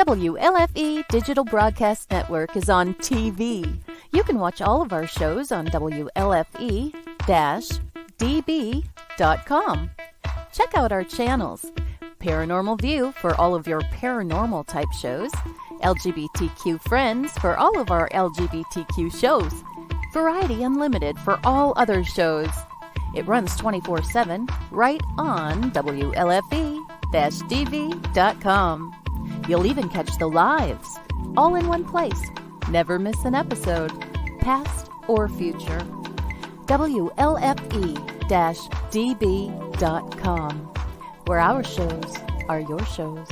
WLFE Digital Broadcast Network is on TV. You can watch all of our shows on WLFE-DB.com. Check out our channels. Paranormal View for all of your paranormal type shows. LGBTQ Friends for all of our LGBTQ shows. Variety Unlimited for all other shows. It runs 24/7 right on WLFE-DB.com. You'll even catch the lives, all in one place. Never miss an episode, past or future. WLFE-DB.com, where our shows are your shows.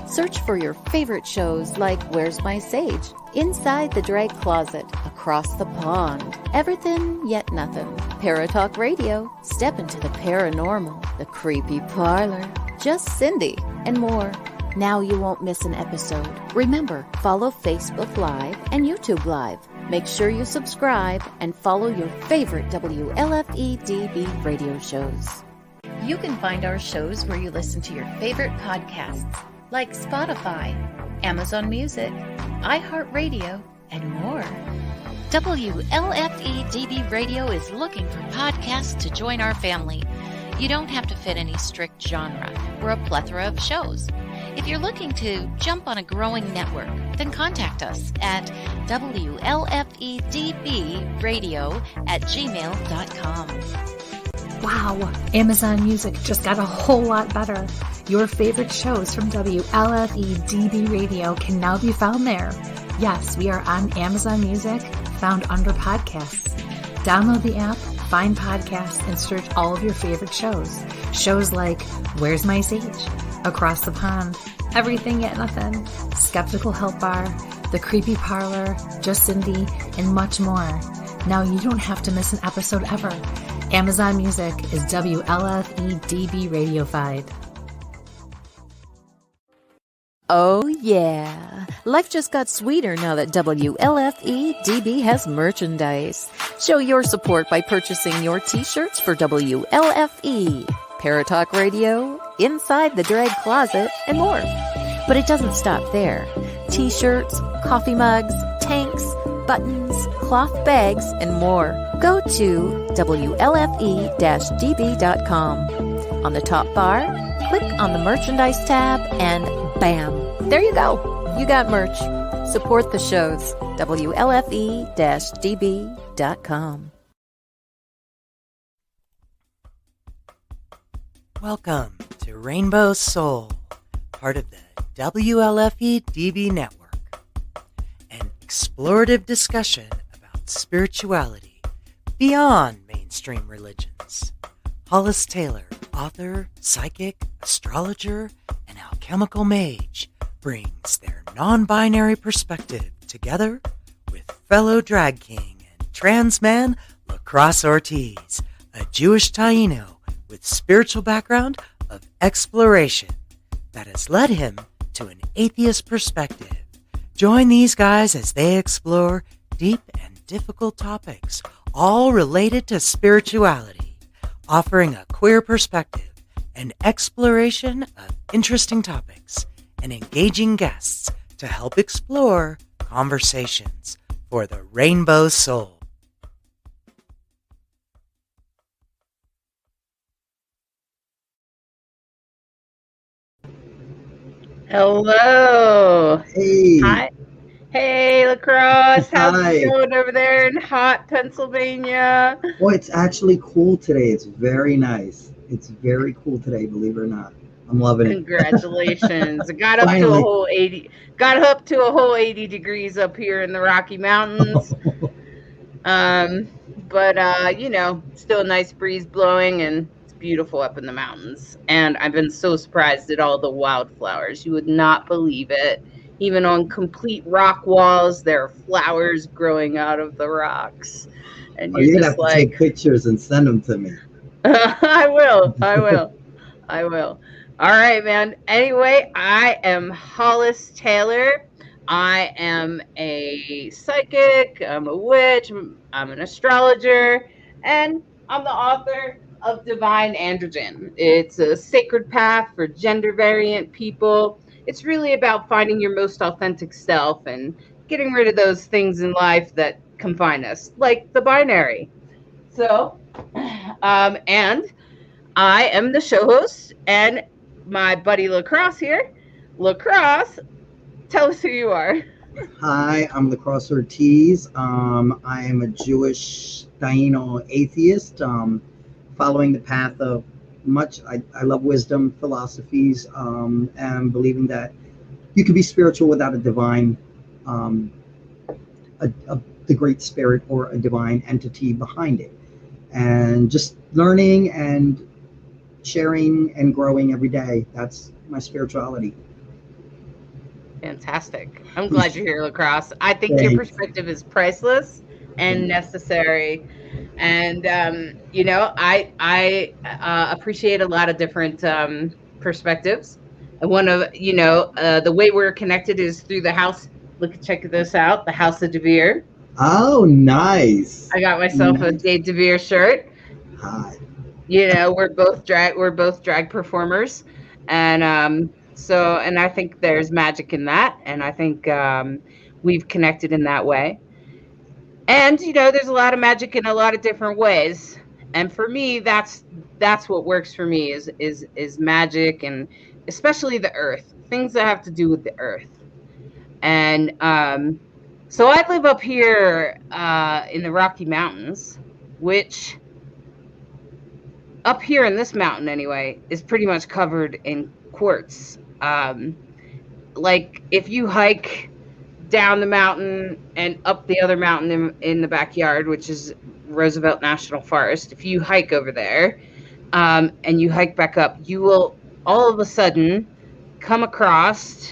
Search for your favorite shows like Where's My Sage, Inside the Drag Closet, Across the Pond, Everything Yet Nothing, Paratalk Radio, Step into the Paranormal, The Creepy Parlor, Just Cindy, and more. Now you won't miss an episode. Remember, follow Facebook Live and YouTube Live. Make sure you subscribe and follow your favorite WLFE-DB radio shows. You can find our shows where you listen to your favorite podcasts, like Spotify, Amazon Music, iHeartRadio, and more. WLFE-DB Radio is looking for podcasts to join our family. You don't have to fit any strict genre. We're a plethora of shows. If you're looking to jump on a growing network, then contact us at WLFEDBradio@gmail.com. Wow, Amazon Music just got a whole lot better. Your favorite shows from WLFE-DB Radio can now be found there. Yes, we are on Amazon Music, found under podcasts. Download the app, find podcasts, and search all of your favorite shows. Shows like Where's My Sage, Across the Pond, Everything Yet Nothing, Skeptical Help Bar, The Creepy Parlor, Just Cindy, and much more. Now you don't have to miss an episode ever. Amazon Music is WLFE-DB radified. Oh yeah, life just got sweeter now that WLFE-DB has merchandise. Show your support by purchasing your t-shirts for WLFE, Paratalk Radio, Inside the Drag Closet, and more. But it doesn't stop there. T-shirts, coffee mugs, tanks, buttons, cloth bags, and more. Go to WLFE-DB.com. On the top bar, click on the merchandise tab and bam, there you go. You got merch. Support the shows. WLFE-DB.com. Welcome to Rainbow Soul, part of the WLFE-DB network. An explorative discussion about spirituality beyond mainstream religions. Hollis Taylor, author, psychic, astrologer, and alchemical mage, brings their non-binary perspective together with fellow drag king and trans man Lacrosse Ortiz, a Jewish Taino with spiritual background of exploration that has led him to an atheist perspective. Join these guys as they explore deep and difficult topics, all related to spirituality, offering a queer perspective and exploration of interesting topics and engaging guests to help explore conversations for the Rainbow Soul. Hello. Hey. Hi. Hey, Lacrosse. How's Hi. it going over there in hot Pennsylvania? Well, it's actually cool today. It's very nice. It's very cool today, believe it or not. I'm loving it. Congratulations. Got up to a Finally. whole 80. Got up to a whole 80 degrees up here in the Rocky Mountains. But you know, still a nice breeze blowing and it's beautiful up in the mountains. And I've been so surprised at all the wildflowers. You would not believe it. Even on complete rock walls, there are flowers growing out of the rocks. And You're you're gonna have just to like, take pictures and send them to me. I will. All right, man. Anyway, I am Hollis Taylor. I am a psychic. I'm a witch. I'm an astrologer. And I'm the author of Divine Androgen. It's a sacred path for gender variant people. it's really about finding your most authentic self and getting rid of those things in life that confine us, like the binary. So, and I am the show host, and my buddy Lacrosse here. Lacrosse, tell us who you are. Hi, I'm Lacrosse Ortiz. I am a Jewish Taino atheist, following the path of I love wisdom, philosophies, and believing that you can be spiritual without a divine, the great spirit or a divine entity behind it. And just learning and sharing and growing every day. That's my spirituality. Fantastic. I'm glad you're here, Lacrosse. I think your perspective is priceless and necessary. And, I appreciate a lot of different perspectives. And one of, the way we're connected is through the house. Check this out, the House of DeVere. Oh, nice. I got myself a Dave DeVere shirt. Hi. We're both drag performers. And, and I think there's magic in that. And I think we've connected in that way. And, there's a lot of magic in a lot of different ways. And for me, that's what works for me is magic, and especially the earth, things that have to do with the earth. And so I live up here in the Rocky Mountains, which up here in this mountain anyway is pretty much covered in quartz. Like if you hike down the mountain and up the other mountain in the backyard, which is Roosevelt National Forest, if you hike over there and you hike back up, you will all of a sudden come across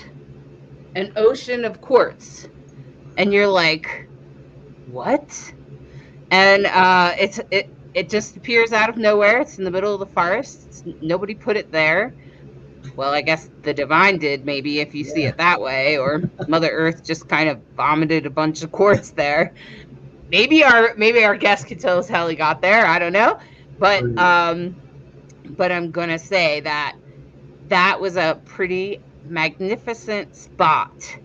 an ocean of quartz. And you're like, what? And it just appears out of nowhere. It's in the middle of the forest. Nobody put it there. Well, I guess the divine did, maybe, if you see it that way, or Mother Earth just kind of vomited a bunch of quartz there. Maybe our guest could tell us how he got there. I don't know, but I'm gonna say that was a pretty magnificent spot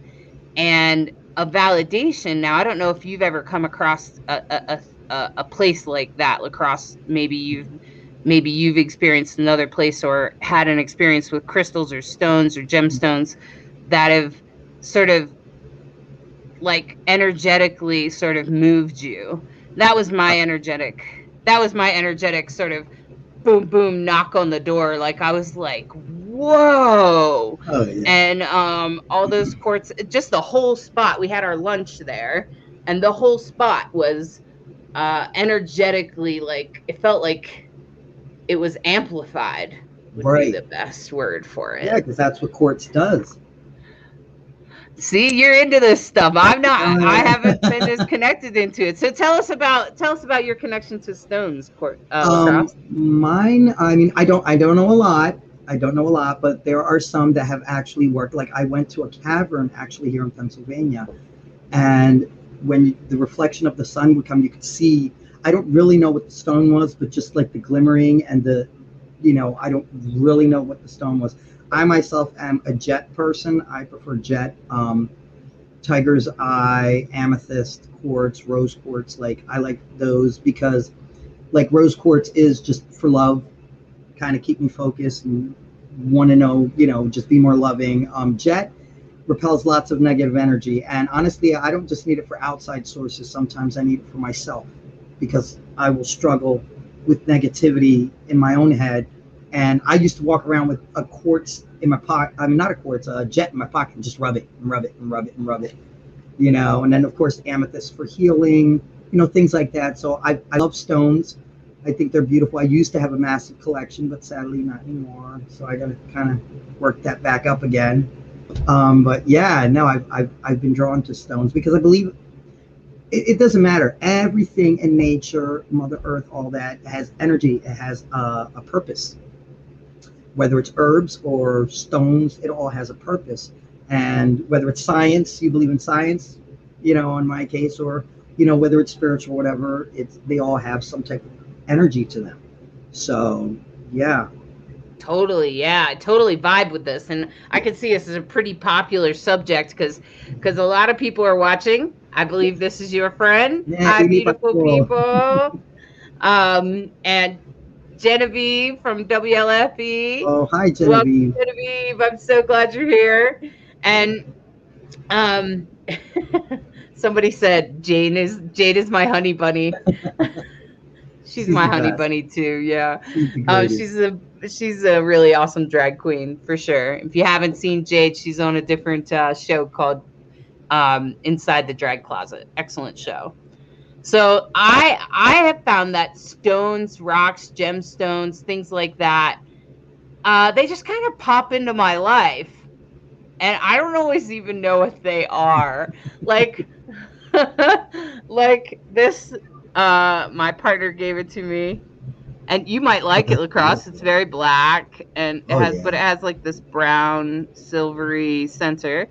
and a validation. Now, I don't know if you've ever come across a place like that, Lacrosse. Maybe you've experienced another place or had an experience with crystals or stones or gemstones that have sort of like energetically sort of moved you. That was my energetic sort of boom, boom, knock on the door. Like I was like, whoa. Oh, yeah. And all those quartz, just the whole spot. We had our lunch there, and the whole spot was energetically, like, it felt like it was amplified would be the best word for it. Yeah, because that's what quartz does. See, you're into this stuff. I'm not. I haven't been as connected into it. So tell us about your connection to stones, mine. I mean, I don't know a lot. But there are some that have actually worked. Like I went to a cavern actually here in Pennsylvania, and when the reflection of the sun would come, you could see. I don't really know what the stone was, but just like the glimmering and I don't really know what the stone was. I myself am a jet person. I prefer jet, tiger's eye, amethyst quartz, rose quartz. Like I like those because like rose quartz is just for love, kind of keep me focused and want to know, just be more loving. Jet repels lots of negative energy. And honestly, I don't just need it for outside sources. Sometimes I need it for myself, because I will struggle with negativity in my own head. And I used to walk around with a quartz in my pocket. I mean, not a quartz, a jet in my pocket, and just rub it and rub it and rub it and rub it, And then, of course, amethyst for healing, things like that. So I love stones. I think they're beautiful. I used to have a massive collection, but sadly not anymore. So I got to kind of work that back up again. But yeah, no, I've been drawn to stones because I believe it doesn't matter. Everything in nature, Mother Earth, all that has energy. It has a purpose. Whether it's herbs or stones, it all has a purpose. And whether it's science, you believe in science, in my case, or, whether it's spiritual, whatever, they all have some type of energy to them. So, yeah. Totally, yeah, I totally vibe with this, and I can see this as a pretty popular subject because a lot of people are watching. I believe this is your friend. Yeah, Hi, ini beautiful Paco. people. And Genevieve from WLFE. Oh, hi, Welcome, Genevieve. Genevieve. I'm so glad you're here. And um, somebody said Jade is my honey bunny. She's my the honey best. bunny too. Yeah. She's the greatest. She's a really awesome drag queen for sure. If you haven't seen Jade, she's on a different show called Inside the Drag Closet. Excellent show. So I have found that stones, rocks, gemstones, things like that, they just kind of pop into my life, and I don't always even know what they are. Like like this. My partner gave it to me. And you might like it, Lacrosse. It's very black, and but it has like this brown, silvery center.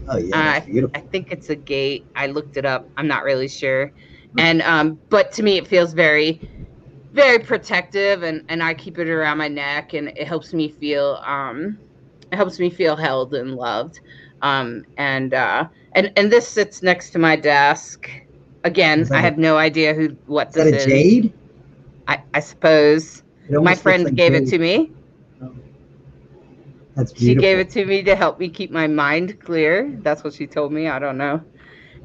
Oh yeah, that's beautiful. I think it's a gate. I looked it up. I'm not really sure. And but to me, it feels very, very protective, and I keep it around my neck, and it helps me feel held and loved. And this sits next to my desk. Again, I have no idea what this is. Is that a jade? I suppose my friend like gave jade. it to me. Oh. That's beautiful. She gave it to me to help me keep my mind clear. That's what she told me. I don't know.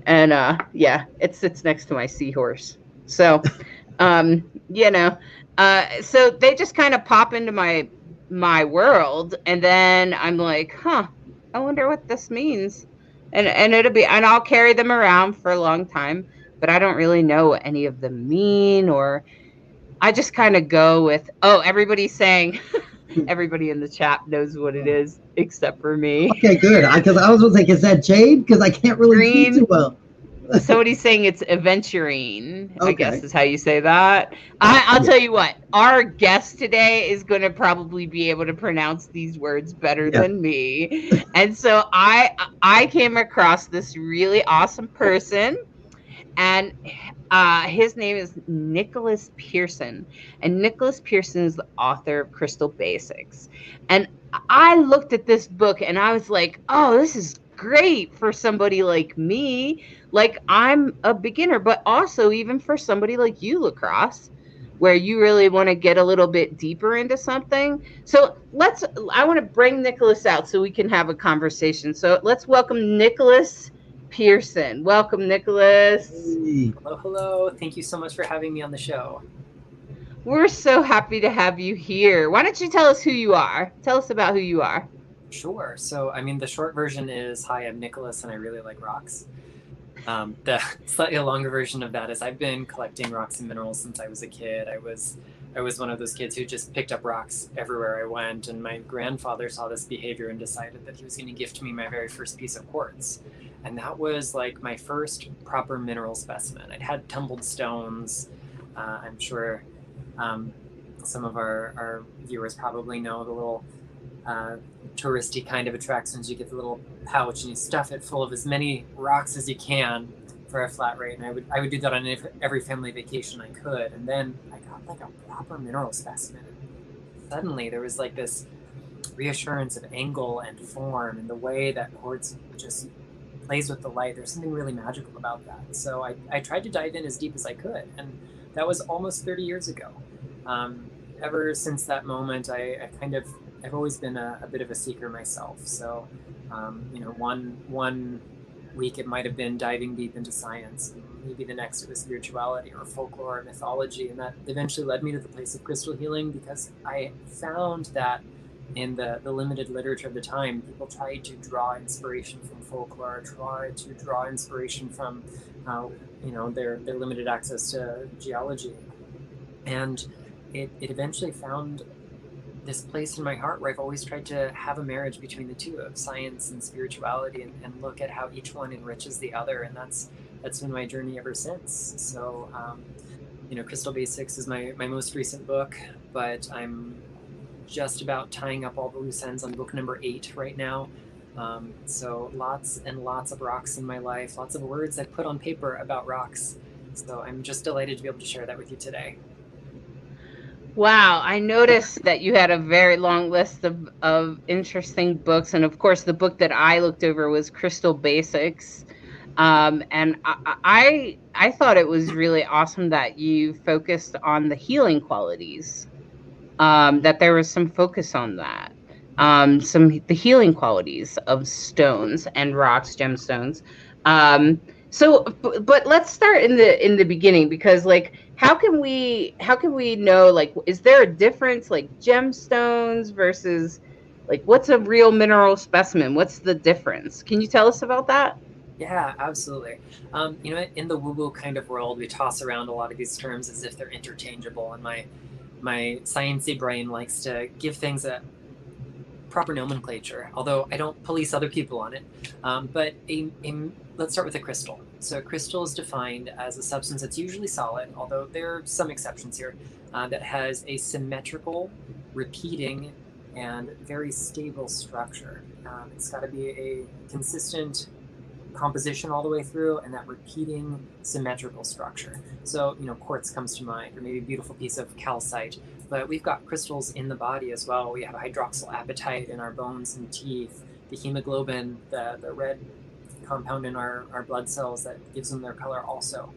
And yeah, it sits next to my seahorse. So, so they just kind of pop into my world, and then I'm like, I wonder what this means. And I'll carry them around for a long time, but I don't really know what any of them mean, or I just kind of go with, everybody's saying, everybody in the chat knows what it is, except for me. Okay, good. Because I was like, is that jade? Because I can't really see too well. Somebody's saying it's aventurine, Okay. I guess is how you say that. I'll tell you what, our guest today is going to probably be able to pronounce these words better than me. And so I came across this really awesome person, and his name is Nicholas Pearson. And Nicholas Pearson is the author of Crystal Basics. And I looked at this book and I was like, this is great for somebody like me. Like, I'm a beginner, but also even for somebody like you, Lacrosse, where you really want to get a little bit deeper into something. So I want to bring Nicholas out so we can have a conversation. So let's welcome Nicholas Pearson. Welcome, Nicholas. Hey. Hello. Thank you so much for having me on the show. We're so happy to have you here. Why don't you tell us who you are? Tell us about who you are. Sure. So, the short version is, hi, I'm Nicholas, and I really like rocks. The slightly longer version of that is I've been collecting rocks and minerals since I was a kid. I was one of those kids who just picked up rocks everywhere I went, and my grandfather saw this behavior and decided that he was going to gift me my very first piece of quartz. And that was like my first proper mineral specimen. I'd had tumbled stones. I'm sure some of our viewers probably know the little touristy kind of attractions. You get the little pouch and you stuff it full of as many rocks as you can for a flat rate. And I would do that on every family vacation I could. And then I got like a proper mineral specimen. And suddenly there was like this reassurance of angle and form and the way that quartz just plays with the light. There's something really magical about that. So I tried to dive in as deep as I could. And that was almost 30 years ago. Ever since that moment, I've always been a bit of a seeker myself. So, one week it might have been diving deep into science. Maybe the next it was spirituality or folklore or mythology. And that eventually led me to the place of crystal healing, because I found that in the limited literature of the time, people tried to draw inspiration from folklore, tried to draw inspiration from, their limited access to geology. And it eventually found this place in my heart where I've always tried to have a marriage between the two, of science and spirituality, and look at how each one enriches the other. And that's been my journey ever since. So, Crystal Basics is my most recent book, but I'm just about tying up all the loose ends on book number 8 right now. So lots and lots of rocks in my life, lots of words I've put on paper about rocks. So I'm just delighted to be able to share that with you today. Wow, I noticed that you had a very long list of interesting books. And of course, the book that I looked over was Crystal Basics. And I thought it was really awesome that you focused on the healing qualities, that there was some focus on that. The healing qualities of stones and rocks, gemstones. But let's start in the beginning, because like how can we know, like, is there a difference, like gemstones versus like what's a real mineral specimen? What's the difference? Can you tell us about that? Yeah, absolutely. You know, in the woo-woo kind of world, we toss around a lot of these terms as if they're interchangeable, and my sciencey brain likes to give things a proper nomenclature, although I don't police other people on it. But let's start with a crystal. So a crystal is defined as a substance that's usually solid, although there are some exceptions here, that has a symmetrical, repeating, and very stable structure. It's got to be a consistent composition all the way through, and that repeating symmetrical structure. So, you know, quartz comes to mind, or maybe a beautiful piece of calcite. But we've got crystals in the body as well. We have hydroxylapatite in our bones and teeth, the hemoglobin, the red compound in our blood cells that gives them their color also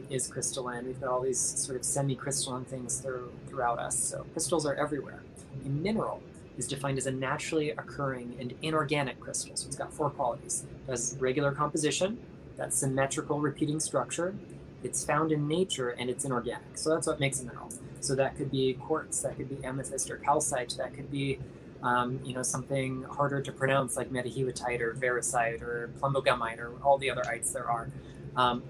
is crystalline. We've got all these sort of semi-crystalline things throughout us. So crystals are everywhere. A mineral is defined as a naturally occurring and inorganic crystal. So it's got four qualities. It has regular composition, that symmetrical repeating structure, it's found in nature, and it's inorganic. So that's what makes a mineral. So that could be quartz, that could be amethyst or calcite, that could be you know, something harder to pronounce like metahematite or variscite or plumbogamite or all the other ites there are.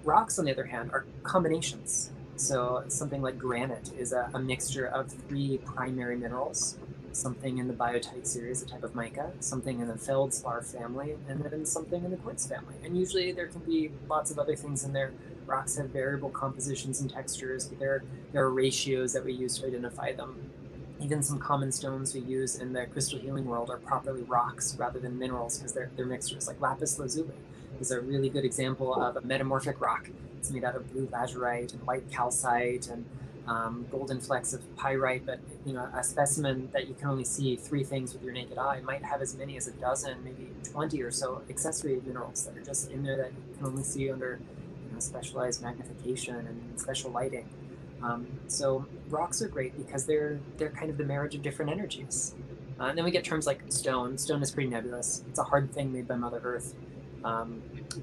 Rocks, on the other hand, are combinations. So something like granite is a mixture of three primary minerals, something in the biotite series, a type of mica, something in the feldspar family, and then something in the quartz family. And usually there can be lots of other things in there. Rocks have variable compositions and textures, but there are ratios that we use to identify them. Even some common stones we use in the crystal healing world are properly rocks rather than minerals, because they're mixtures. Like lapis lazuli is a really good example of a metamorphic rock. It's made out of blue lazurite and white calcite and golden flecks of pyrite, but you know, a specimen that you can only see three things with your naked eye might have as many as a dozen, maybe 20 or so accessory minerals that are just in there that you can only see under, you know, specialized magnification and special lighting. So rocks are great because they're kind of the marriage of different energies. And then we get terms like stone. Stone is pretty nebulous. It's a hard thing made by Mother Earth.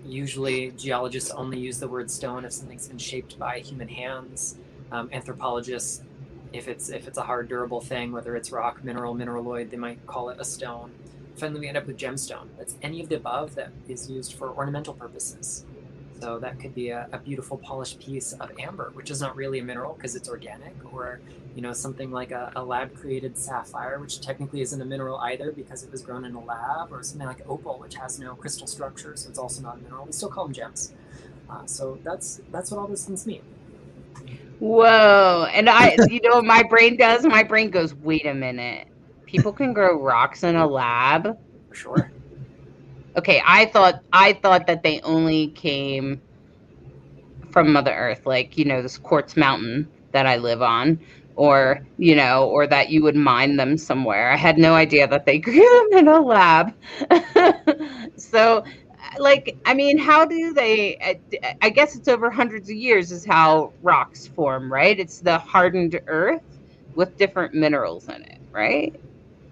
Usually geologists only use the word stone if something's been shaped by human hands. Anthropologists, if it's a hard, durable thing, whether it's rock, mineral, mineraloid, they might call it a stone. Finally, we end up with gemstone. That's any of the above that is used for ornamental purposes. So that could be a beautiful polished piece of amber, which is not really a mineral because it's organic, or you know, something like a lab-created sapphire, which technically isn't a mineral either because it was grown in a lab, or something like opal, which has no crystal structure, so it's also not a mineral. We still call them gems. So that's what all those things mean. Whoa. And you know what my brain does? My brain goes, wait a minute. People can grow rocks in a lab? For sure. Okay, I thought that they only came from Mother Earth, like, you know, this quartz mountain that I live on, or, you know, or that you would mine them somewhere. I had no idea that they grew them in a lab. So, like, I mean, how do they, I guess it's over hundreds of years is how rocks form, right? It's the hardened earth with different minerals in it, right?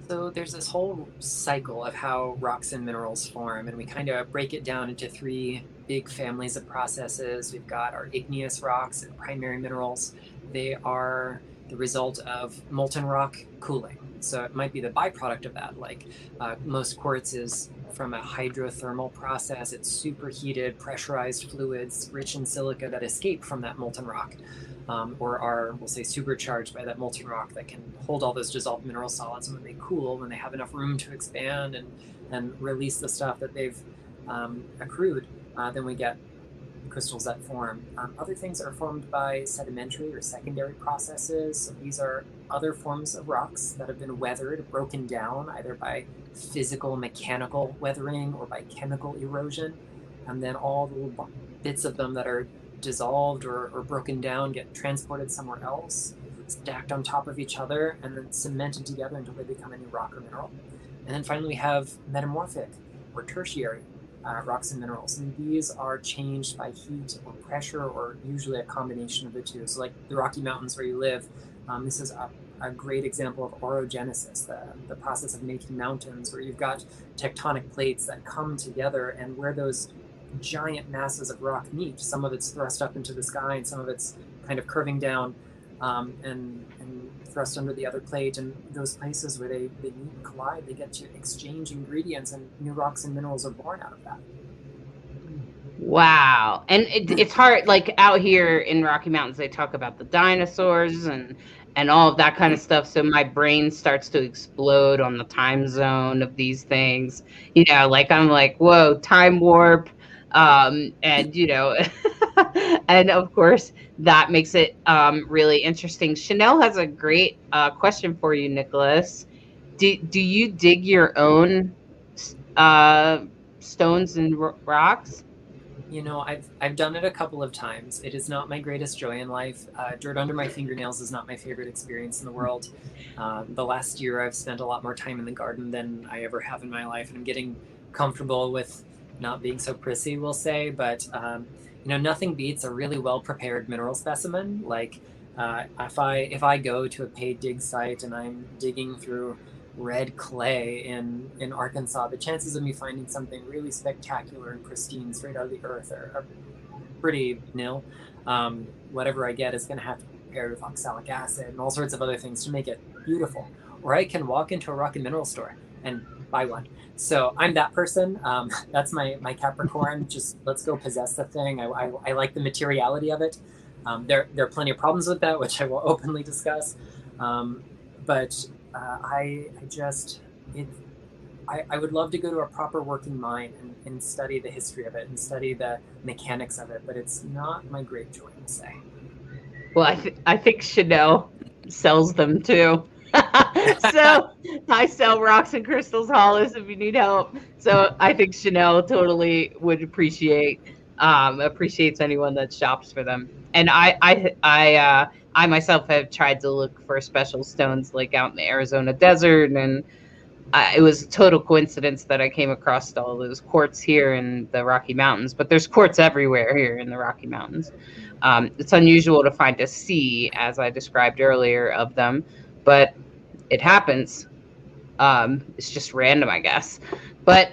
So there's this whole cycle of how rocks and minerals form, and we kind of break it down into three big families of processes. We've got our igneous rocks and primary minerals. They are the result of molten rock cooling. So it might be the byproduct of that. Like most quartz is from a hydrothermal process. It's superheated, pressurized fluids rich in silica that escape from that molten rock. Or are, we'll say, supercharged by that molten rock that can hold all those dissolved mineral solids. And when they cool, when they have enough room to expand and release the stuff that they've accrued, then we get crystals that form. Other things are formed by sedimentary or secondary processes. So these are other forms of rocks that have been weathered, broken down, either by physical, mechanical weathering or by chemical erosion. And then all the little bits of them that are dissolved or broken down get transported somewhere else, stacked on top of each other and then cemented together until they become a new rock or mineral. And then finally we have metamorphic or tertiary rocks and minerals. And these are changed by heat or pressure, or usually a combination of the two. So like the Rocky Mountains where you live, this is a great example of orogenesis, the process of making mountains, where you've got tectonic plates that come together, and where those giant masses of rock meet, some of it's thrust up into the sky and some of it's kind of curving down and thrust under the other plate. And those places where they meet and collide, they get to exchange ingredients, and new rocks and minerals are born out of that. Wow. And it's hard, like out here in Rocky Mountains, they talk about the dinosaurs and all of that kind of stuff. So my brain starts to explode on the time zone of these things. You know, like I'm like, whoa, time warp. And, you know, and of course, that makes it really interesting. Chanel has a great question for you, Nicholas. Do you dig your own stones and rocks? You know, I've done it a couple of times. It is not my greatest joy in life. Dirt under my fingernails is not my favorite experience in the world. The last year I've spent a lot more time in the garden than I ever have in my life, and I'm getting comfortable with not being so prissy, we'll say. But you know, nothing beats a really well prepared mineral specimen. Like if I go to a paid dig site and I'm digging through red clay in Arkansas, the chances of me finding something really spectacular and pristine straight out of the earth are pretty nil. Whatever I get is going to have to be prepared with oxalic acid and all sorts of other things to make it beautiful. Or I can walk into a rock and mineral store and buy one. So I'm that person. That's my Capricorn. Just let's go possess the thing. I like the materiality of it. There are plenty of problems with that, which I will openly discuss. But I would love to go to a proper working mine and study the history of it and study the mechanics of it, but it's not my great joy to say. Well, I think Chanel sells them too. So I sell rocks and crystals, Hollis, if you need help. So I think Chanel totally would appreciates anyone that shops for them. And I myself have tried to look for special stones like out in the Arizona desert, and it was a total coincidence that I came across all those quartz here in the Rocky Mountains. But there's quartz everywhere here in the Rocky Mountains. It's unusual to find a sea, as I described earlier, of them, but it happens. It's just random, I guess. But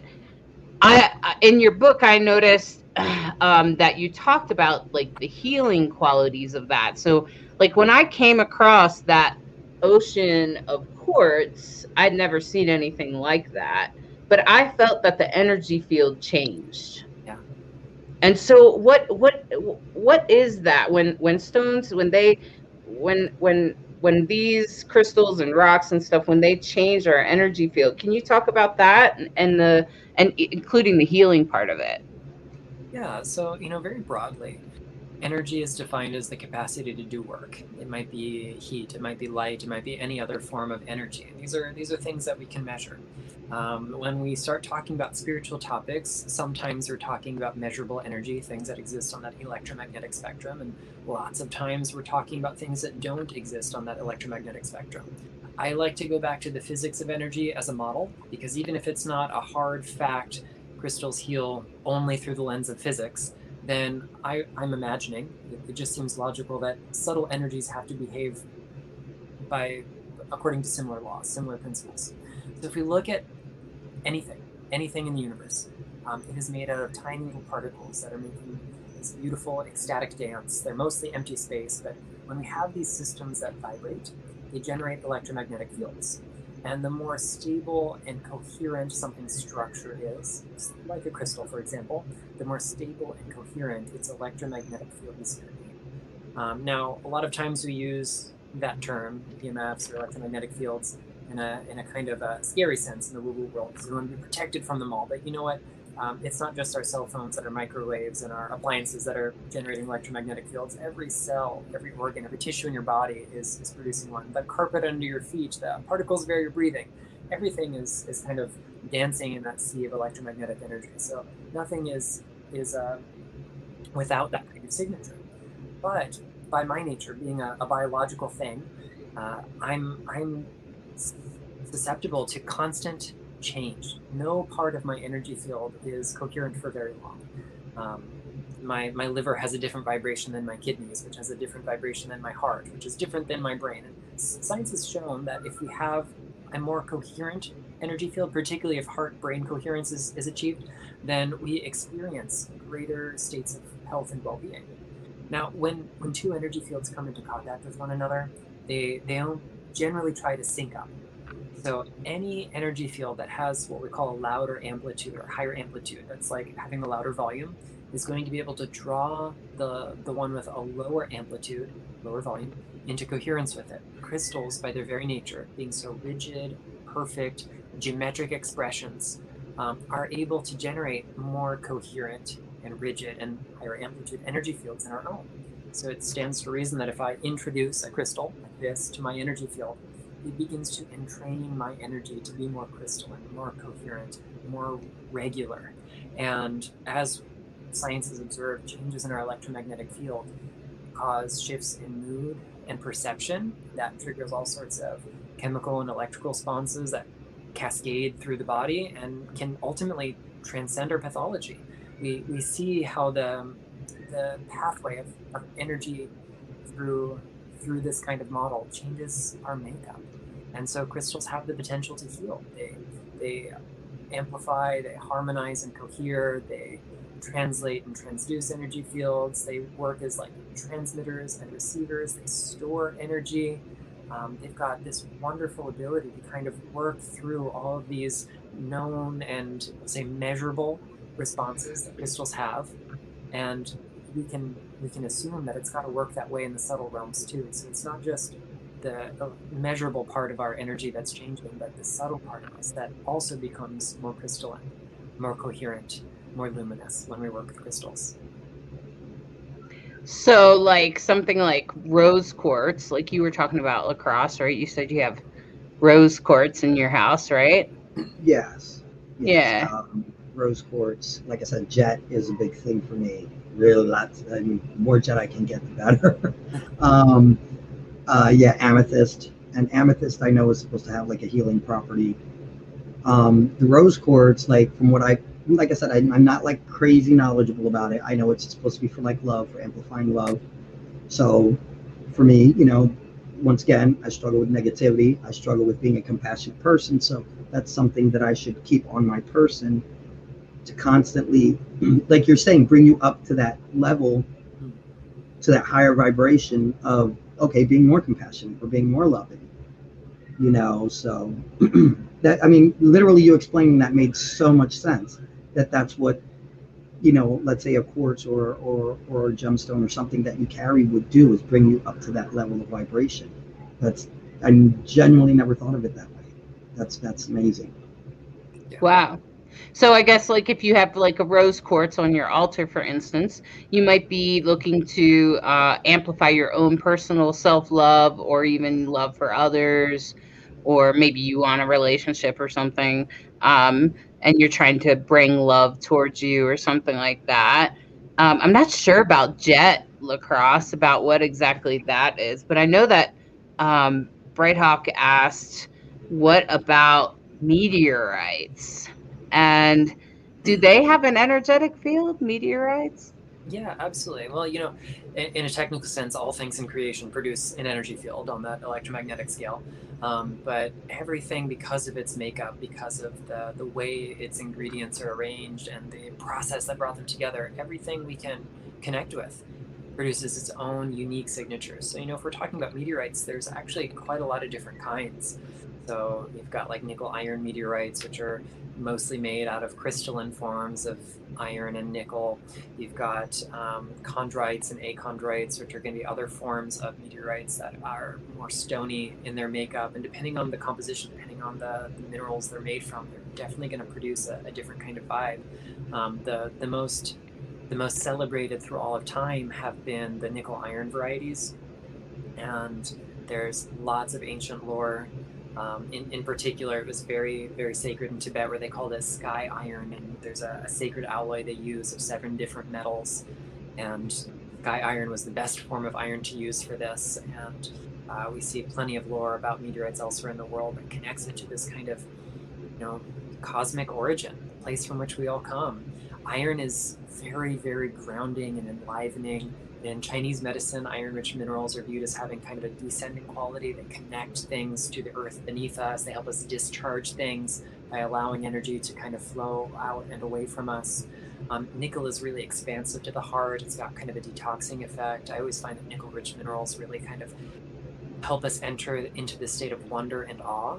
I in your book, I noticed that you talked about like the healing qualities of that. So like when I came across that ocean of quartz, I'd never seen anything like that, but I felt that the energy field changed. Yeah. And so what is that when stones, when these crystals and rocks and stuff, when they change our energy field, can you talk about that and including the healing part of it? Yeah, so, you know, very broadly, energy is defined as the capacity to do work. It might be heat, it might be light, it might be any other form of energy. And these are things that we can measure. When we start talking about spiritual topics, sometimes we're talking about measurable energy, things that exist on that electromagnetic spectrum, and lots of times we're talking about things that don't exist on that electromagnetic spectrum. I like to go back to the physics of energy as a model, because even if it's not a hard fact, crystals heal only through the lens of physics, then I'm imagining, it just seems logical that subtle energies have to behave according to similar laws, similar principles. So if we look at anything in the universe, it is made out of tiny little particles that are making this beautiful ecstatic dance. They're mostly empty space, but when we have these systems that vibrate, they generate electromagnetic fields. And the more stable and coherent something's structure is, like a crystal, for example, the more stable and coherent its electromagnetic field is going to be. Now, a lot of times we use that term, EMFs or electromagnetic fields, in a kind of a scary sense in the woo-woo world, because we want to be protected from them all. But you know what? It's not just our cell phones that are microwaves and our appliances that are generating electromagnetic fields. Every cell, every organ, every tissue in your body is producing one. The carpet under your feet, the particles of air you're breathing, everything is kind of dancing in that sea of electromagnetic energy. So nothing is without that kind of signature. But by my nature, being a biological thing, I'm susceptible to constant change. No part of my energy field is coherent for very long. My liver has a different vibration than my kidneys, which has a different vibration than my heart, which is different than my brain. And science has shown that if we have a more coherent energy field, particularly if heart-brain coherence is achieved, then we experience greater states of health and well-being. Now, when two energy fields come into contact with one another, they don't generally try to sync up. So any energy field that has what we call a louder amplitude or higher amplitude, that's like having a louder volume, is going to be able to draw the one with a lower amplitude, lower volume, into coherence with it. Crystals, by their very nature, being so rigid, perfect, geometric expressions, are able to generate more coherent and rigid and higher amplitude energy fields in our own. So it stands to reason that if I introduce a crystal like this to my energy field, it begins to entrain my energy to be more crystalline, more coherent, more regular. And as science has observed, changes in our electromagnetic field cause shifts in mood and perception that triggers all sorts of chemical and electrical responses that cascade through the body and can ultimately transcend our pathology. We see how the pathway of energy through this kind of model changes our makeup. And so crystals have the potential to heal. They amplify, they harmonize and cohere, they translate and transduce energy fields, they work as like transmitters and receivers, they store energy. They've got this wonderful ability to kind of work through all of these known and, say, measurable responses that crystals have. And we can assume that it's got to work that way in the subtle realms too. So it's not just the measurable part of our energy that's changing, but the subtle part of us that also becomes more crystalline, more coherent, more luminous when we work with crystals. So like something like rose quartz, like you were talking about lacrosse, right? You said you have rose quartz in your house, right? Yes. Yeah. Rose quartz, like I said, jet is a big thing for me. Really, lots. I mean, more jet I can get, the better. Yeah, amethyst. And amethyst I know is supposed to have like a healing property. The rose quartz, like from what like I said, I'm not like crazy knowledgeable about it. I know it's supposed to be for like love, for amplifying love. So for me, once again, I struggle with negativity. I struggle with being a compassionate person. So that's something that I should keep on my person to constantly, like you're saying, bring you up to that level, to that higher vibration of, okay, being more compassionate or being more loving, so that, I mean, literally you explaining that made so much sense, that's what, let's say a quartz or a gemstone or something that you carry would do, is bring you up to that level of vibration. I genuinely never thought of it that way. That's amazing. Yeah. Wow. So I guess like if you have like a rose quartz on your altar, for instance, you might be looking to amplify your own personal self-love or even love for others, or maybe you want a relationship or something, and you're trying to bring love towards you or something like that. I'm not sure about jet lacrosse, about what exactly that is, but I know that Brighthawk asked, what about meteorites? And do they have an energetic field, meteorites? Yeah, absolutely. Well, in a technical sense, all things in creation produce an energy field on that electromagnetic scale. But everything, because of its makeup, because of the way its ingredients are arranged and the process that brought them together, everything we can connect with produces its own unique signatures. So, if we're talking about meteorites, there's actually quite a lot of different kinds. So you've got like nickel iron meteorites, which are mostly made out of crystalline forms of iron and nickel. You've got chondrites and achondrites, which are going to be other forms of meteorites that are more stony in their makeup. And depending on the composition, depending on the minerals they're made from, they're definitely going to produce a different kind of vibe. The most celebrated through all of time have been the nickel iron varieties. And there's lots of ancient lore. In particular, it was very, very sacred in Tibet, where they called it sky iron, and there's a sacred alloy they use of 7 different metals. And sky iron was the best form of iron to use for this. And we see plenty of lore about meteorites elsewhere in the world that connects it to this kind of, cosmic origin, the place from which we all come. Iron is very, very grounding and enlivening. In Chinese medicine, iron-rich minerals are viewed as having kind of a descending quality. They connect things to the earth beneath us. They help us discharge things by allowing energy to kind of flow out and away from us. Nickel is really expansive to the heart. It's got kind of a detoxing effect. I always find that nickel-rich minerals really kind of help us enter into this state of wonder and awe.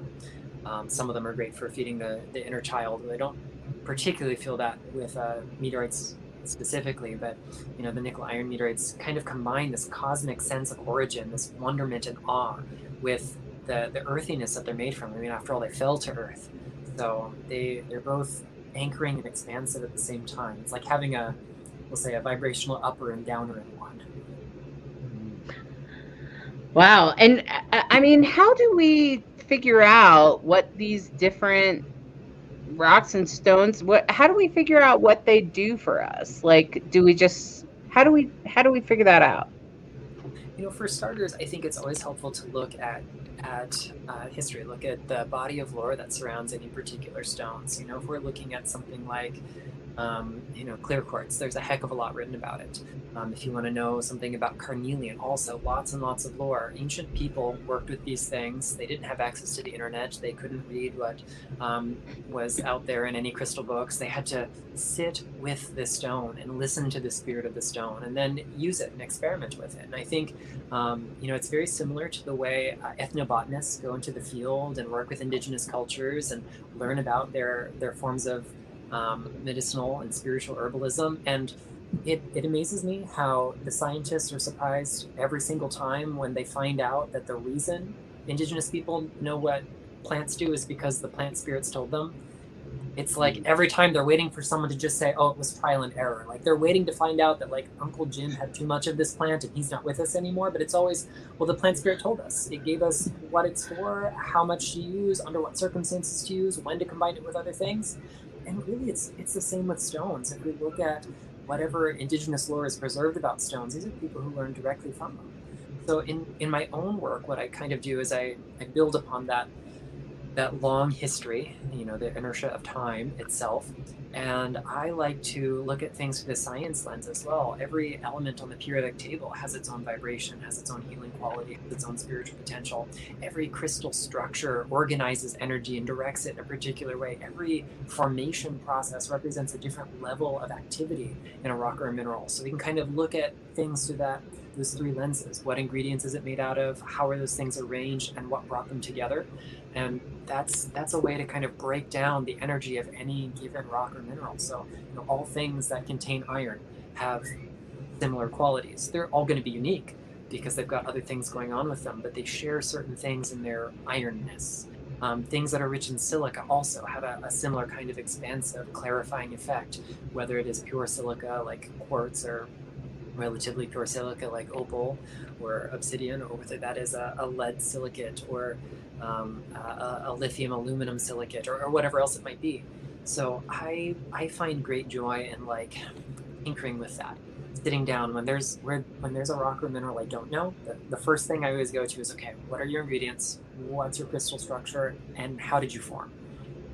Some of them are great for feeding the inner child. I don't particularly feel that with meteorites specifically, but the nickel iron meteorites kind of combine this cosmic sense of origin, this wonderment and awe, with the earthiness that they're made from. I mean, after all, they fell to earth, so they're both anchoring and expansive at the same time. It's like having we'll say a vibrational upper and downer in one. Wow. And I mean, how do we figure out what these different rocks and stones, how do we figure out what they do for us? Like, how do we figure that out? For starters, I think it's always helpful to look at history, look at the body of lore that surrounds any particular stones. If we're looking at something like clear quartz, there's a heck of a lot written about it. If you want to know something about carnelian, also lots and lots of lore. Ancient people worked with these things. They didn't have access to the internet. They couldn't read what was out there in any crystal books. They had to sit with the stone and listen to the spirit of the stone, and then use it and experiment with it. And I think it's very similar to the way ethnobotanists go into the field and work with indigenous cultures and learn about their forms of medicinal and spiritual herbalism. And it amazes me how the scientists are surprised every single time when they find out that the reason indigenous people know what plants do is because the plant spirits told them. It's like every time they're waiting for someone to just say, oh, it was trial and error. Like they're waiting to find out that like Uncle Jim had too much of this plant and he's not with us anymore. But it's always, well, the plant spirit told us. It gave us what it's for, how much to use, under what circumstances to use, when to combine it with other things. And really, it's the same with stones. If we look at whatever indigenous lore is preserved about stones, these are people who learn directly from them. So in my own work, what I kind of do is I build upon that long history, the inertia of time itself. And I like to look at things through the science lens as well. Every element on the periodic table has its own vibration, has its own healing quality, has its own spiritual potential. Every crystal structure organizes energy and directs it in a particular way. Every formation process represents a different level of activity in a rock or a mineral. So we can kind of look at things through those three lenses. What ingredients is it made out of? How are those things arranged? And what brought them together? And that's a way to kind of break down the energy of any given rock or mineral. So all things that contain iron have similar qualities. They're all going to be unique because they've got other things going on with them, but they share certain things in their ironness. Things that are rich in silica also have a similar kind of expansive, clarifying effect, whether it is pure silica like quartz or relatively pure silica like opal or obsidian, or whether that is a lead silicate or a lithium aluminum silicate or whatever else it might be. So I find great joy in like tinkering with that, sitting down when there's a rock or mineral I don't know. The first thing I always go to is, okay, what are your ingredients? What's your crystal structure? And how did you form?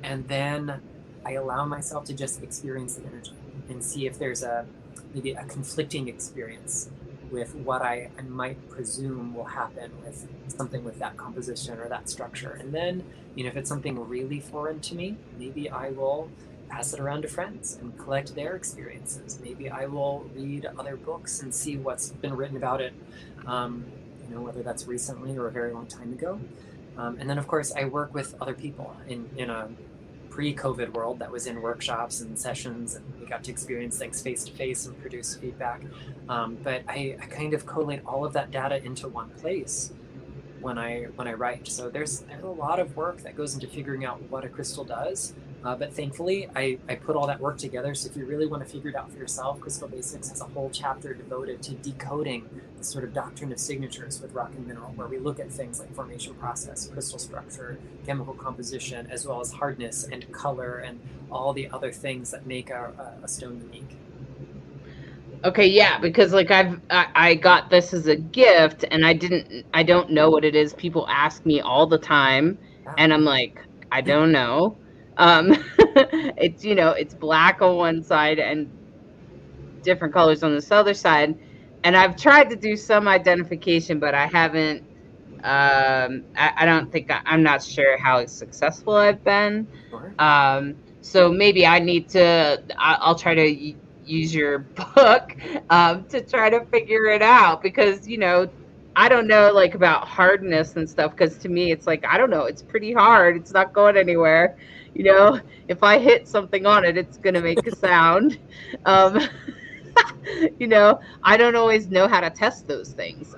And then I allow myself to just experience the energy and see if there's maybe a conflicting experience with what I might presume will happen with something with that composition or that structure. And then, if it's something really foreign to me, maybe I will pass it around to friends and collect their experiences. Maybe I will read other books and see what's been written about it, whether that's recently or a very long time ago. And then, of course, I work with other people in a pre-COVID world that was in workshops and sessions, and we got to experience things face-to-face and produce feedback. But I kind of collate all of that data into one place when I write. So there's a lot of work that goes into figuring out what a crystal does. But thankfully, I put all that work together. So if you really want to figure it out for yourself, Crystal Basics has a whole chapter devoted to decoding the sort of doctrine of signatures with rock and mineral, where we look at things like formation process, crystal structure, chemical composition, as well as hardness and color and all the other things that make a stone unique. Okay, yeah, because like I got this as a gift, and I don't know what it is. People ask me all the time, and I'm like, I don't know. It's, it's black on one side and different colors on this other side, and I've tried to do some identification, but I haven't. I don't think I'm not sure how successful I've been. Sure. So maybe I need to. I'll try to use your book to try to figure it out, because I don't know, like, about hardness and stuff, because to me it's like, I don't know, it's pretty hard, it's not going anywhere. If I hit something on it, it's gonna make a sound. um I don't always know how to test those things.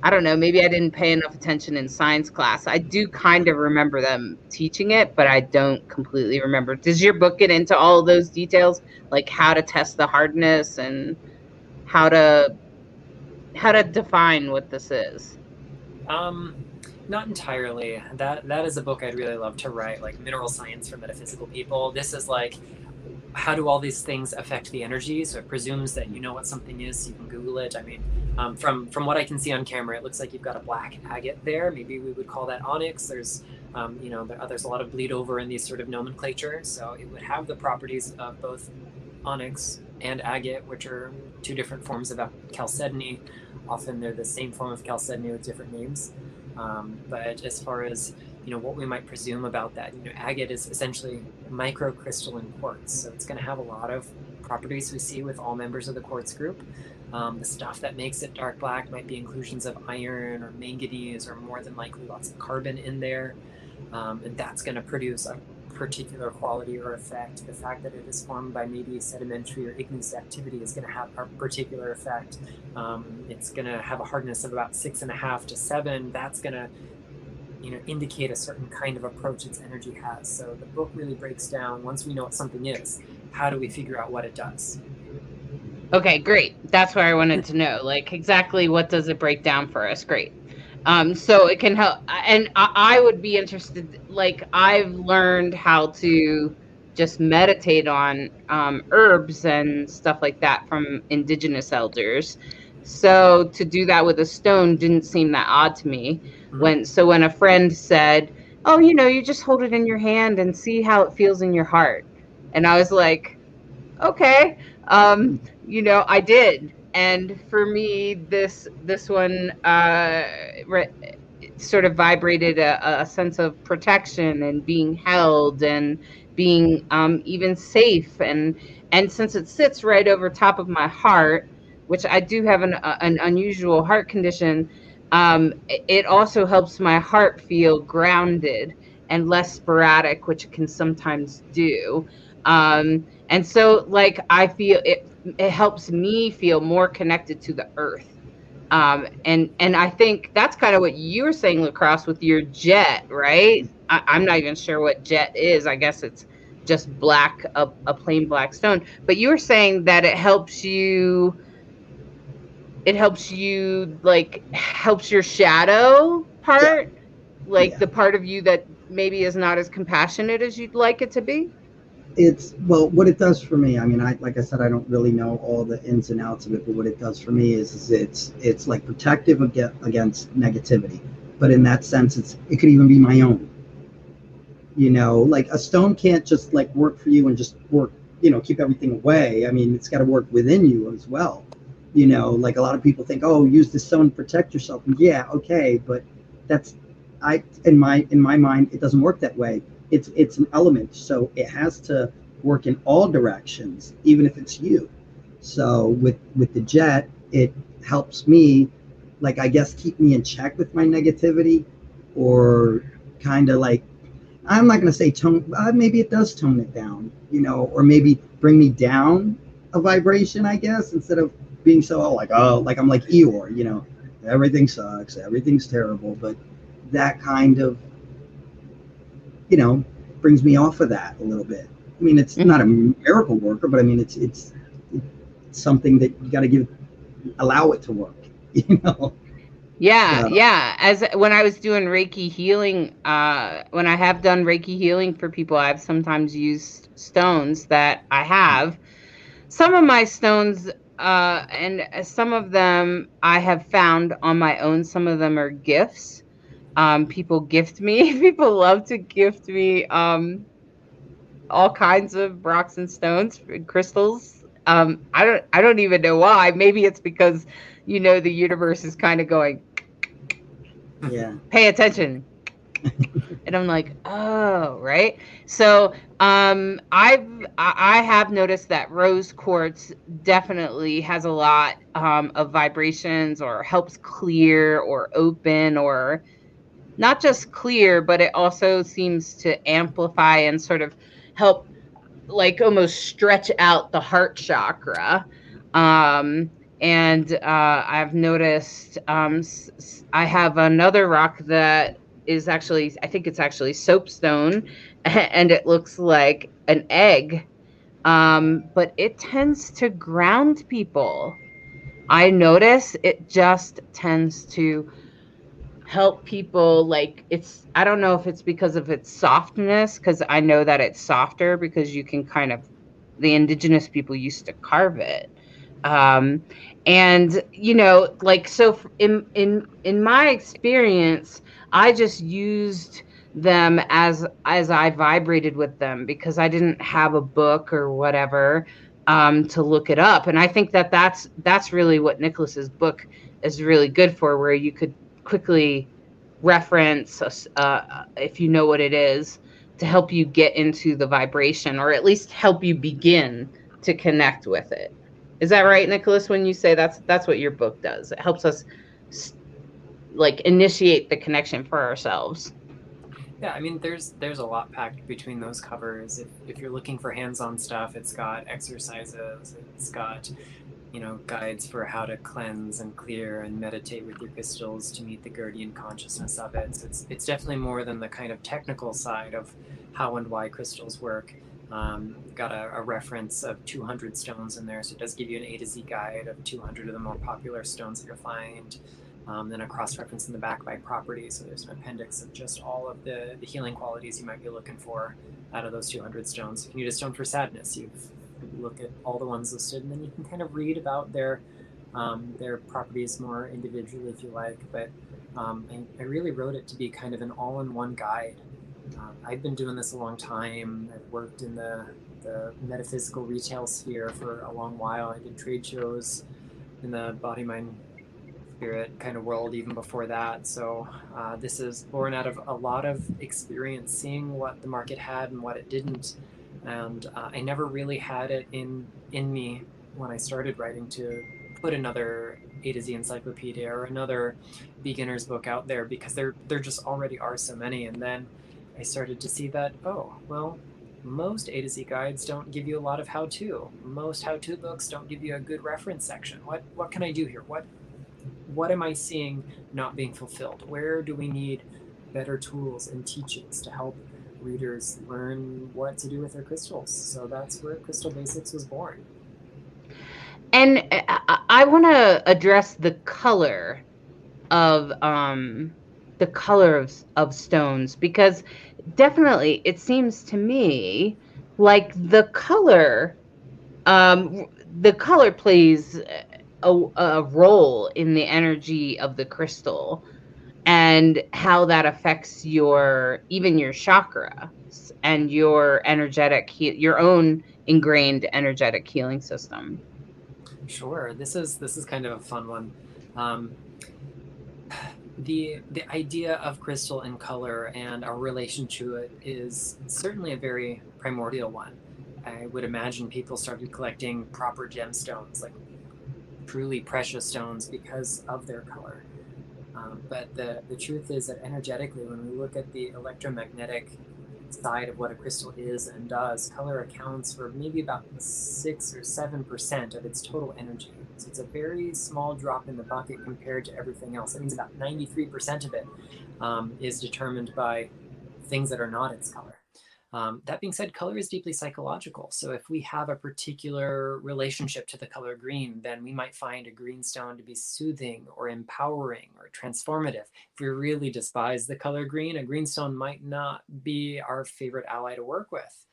I don't know, maybe I didn't pay enough attention in science class. I do kind of remember them teaching it, but I don't completely remember. Does your book get into all of those details, like how to test the hardness and how to define what this is? Not entirely. That is a book I'd really love to write, like mineral science for metaphysical people. This is like, how do all these things affect the energy? So it presumes that you know what something is, so you can Google it. I mean, from what I can see on camera, it looks like you've got a black agate there. Maybe we would call that onyx. There's a lot of bleed over in these sort of nomenclature. So it would have the properties of both onyx and agate, which are two different forms of chalcedony. Often they're the same form of chalcedony with different names. But as far as what we might presume about that, agate is essentially microcrystalline quartz, so it's going to have a lot of properties we see with all members of the quartz group. The stuff that makes it dark black might be inclusions of iron or manganese, or more than likely lots of carbon in there, and that's going to produce a particular quality or effect. The fact that it is formed by maybe sedimentary or igneous activity is going to have a particular effect. It's going to have a hardness of about 6.5 to 7. That's going to indicate a certain kind of approach its energy has. So the book really breaks down, once we know what something is, how do we figure out what it does? Okay, great. That's what I wanted to know. Like, exactly what does it break down for us? Great. So it can help. And I would be interested, like, I've learned how to just meditate on herbs and stuff like that from indigenous elders. So to do that with a stone didn't seem that odd to me. Mm-hmm. When a friend said, oh, you just hold it in your hand and see how it feels in your heart. And I was like, okay. I did. And for me, this one sort of vibrated a sense of protection and being held and being even safe. And since it sits right over top of my heart, which I do have an unusual heart condition, it also helps my heart feel grounded and less sporadic, which it can sometimes do. And so, like, I feel it helps me feel more connected to the earth. And I think that's kind of what you were saying, Lacrosse, with your jet, right? I'm not even sure what jet is. I guess it's just black, a plain black stone. But you were saying that it helps you, like, helps your shadow part, like the part of you that maybe is not as compassionate as you'd like it to be. What it does for me, I mean, like I said, I don't really know all the ins and outs of it, but what it does for me is it's like protective against negativity. But in that sense, it could even be my own. Like a stone can't just like work for you and just work, keep everything away. I mean, it's got to work within you as well. Like a lot of people think, oh, use the stone to protect yourself. And yeah, okay, but in my mind, it doesn't work that way. It's an element, so it has to work in all directions, even if it's you. So with the jet, it helps me, like, I guess, keep me in check with my negativity, or kind of like, I'm not going to say tone, maybe it does tone it down, or maybe bring me down a vibration, I guess, instead of being so like I'm like Eeyore, everything sucks, everything's terrible. But that kind of, brings me off of that a little bit. I mean, it's not a miracle worker, but I mean, it's something that you got to allow it to work, Yeah, So, yeah. As when I was doing Reiki healing, when I have done Reiki healing for people, I've sometimes used stones that I have some of my stones, and some of them I have found on my own. Some of them are gifts. People gift me. People love to gift me all kinds of rocks and stones and crystals. I don't even know why. Maybe it's because the universe is kind of going, Yeah. pay attention. And I'm like, oh, right. So I have noticed that rose quartz definitely has a lot of vibrations, or helps clear or open, or not just clear, but it also seems to amplify and sort of help, like, almost stretch out the heart chakra. And I've noticed I have another rock that is actually, I think it's actually soapstone, and it looks like an egg, but it tends to ground people. I notice it just tends to help people, like, I don't know if it's because of its softness, because I know that it's softer because you can kind of, the indigenous people used to carve it. And like, so in my experience, I just used them as I vibrated with them, because I didn't have a book or whatever to look it up. And I think that that's really what Nicholas's book is really good for, where you could quickly reference, if you know what it is, to help you get into the vibration, or at least help you begin to connect with it. Is that right, Nicholas, when you say that's what your book does? It helps us like initiate the connection for ourselves. Yeah, I mean, there's a lot packed between those covers. If you're looking for hands-on stuff, it's got exercises, it's got guides for how to cleanse and clear and meditate with your crystals to meet the guardian consciousness of it. So it's definitely more than the kind of technical side of how and why crystals work. Got a reference of 200 stones in there, so it does give you an A to Z guide of 200 of the more popular stones that you'll find. Then a cross-reference in the back by property, so there's an appendix of just all of the healing qualities you might be looking for out of those 200 stones. If you need a stone for sadness, you look at all the ones listed, and then you can kind of read about their properties more individually if you like. But I really wrote it to be kind of an all-in-one guide. I've been doing this a long time. I've worked in the metaphysical retail sphere for a long while. I did trade shows in the body, mind, spirit kind of world even before that. So this is born out of a lot of experience seeing what the market had and what it didn't. And I never really had it in me when I started writing to put another A to Z encyclopedia or another beginner's book out there, because there just already are so many. And then I started to see that, oh, well, most A to Z guides don't give you a lot of how-to. Most how-to books don't give you a good reference section. What can I do here? What am I seeing not being fulfilled? Where do we need better tools and teachings to help readers learn what to do with their crystals? So that's where Crystal Basics was born. And I want to address the color of stones, because definitely it seems to me like the color plays a role in the energy of the crystal, and how that affects even your chakra and your your own ingrained energetic healing system. Sure, this is kind of a fun one. The idea of crystal and color and our relation to it is certainly a very primordial one. I would imagine people started collecting proper gemstones, like truly precious stones, because of their color. But the truth is that energetically, when we look at the electromagnetic side of what a crystal is and does, color accounts for maybe about 6 or 7% of its total energy. So it's a very small drop in the bucket compared to everything else. That means about 93% of it is determined by things that are not its color. That being said, color is deeply psychological. So if we have a particular relationship to the color green, then we might find a green stone to be soothing or empowering or transformative. If we really despise the color green, a green stone might not be our favorite ally to work with.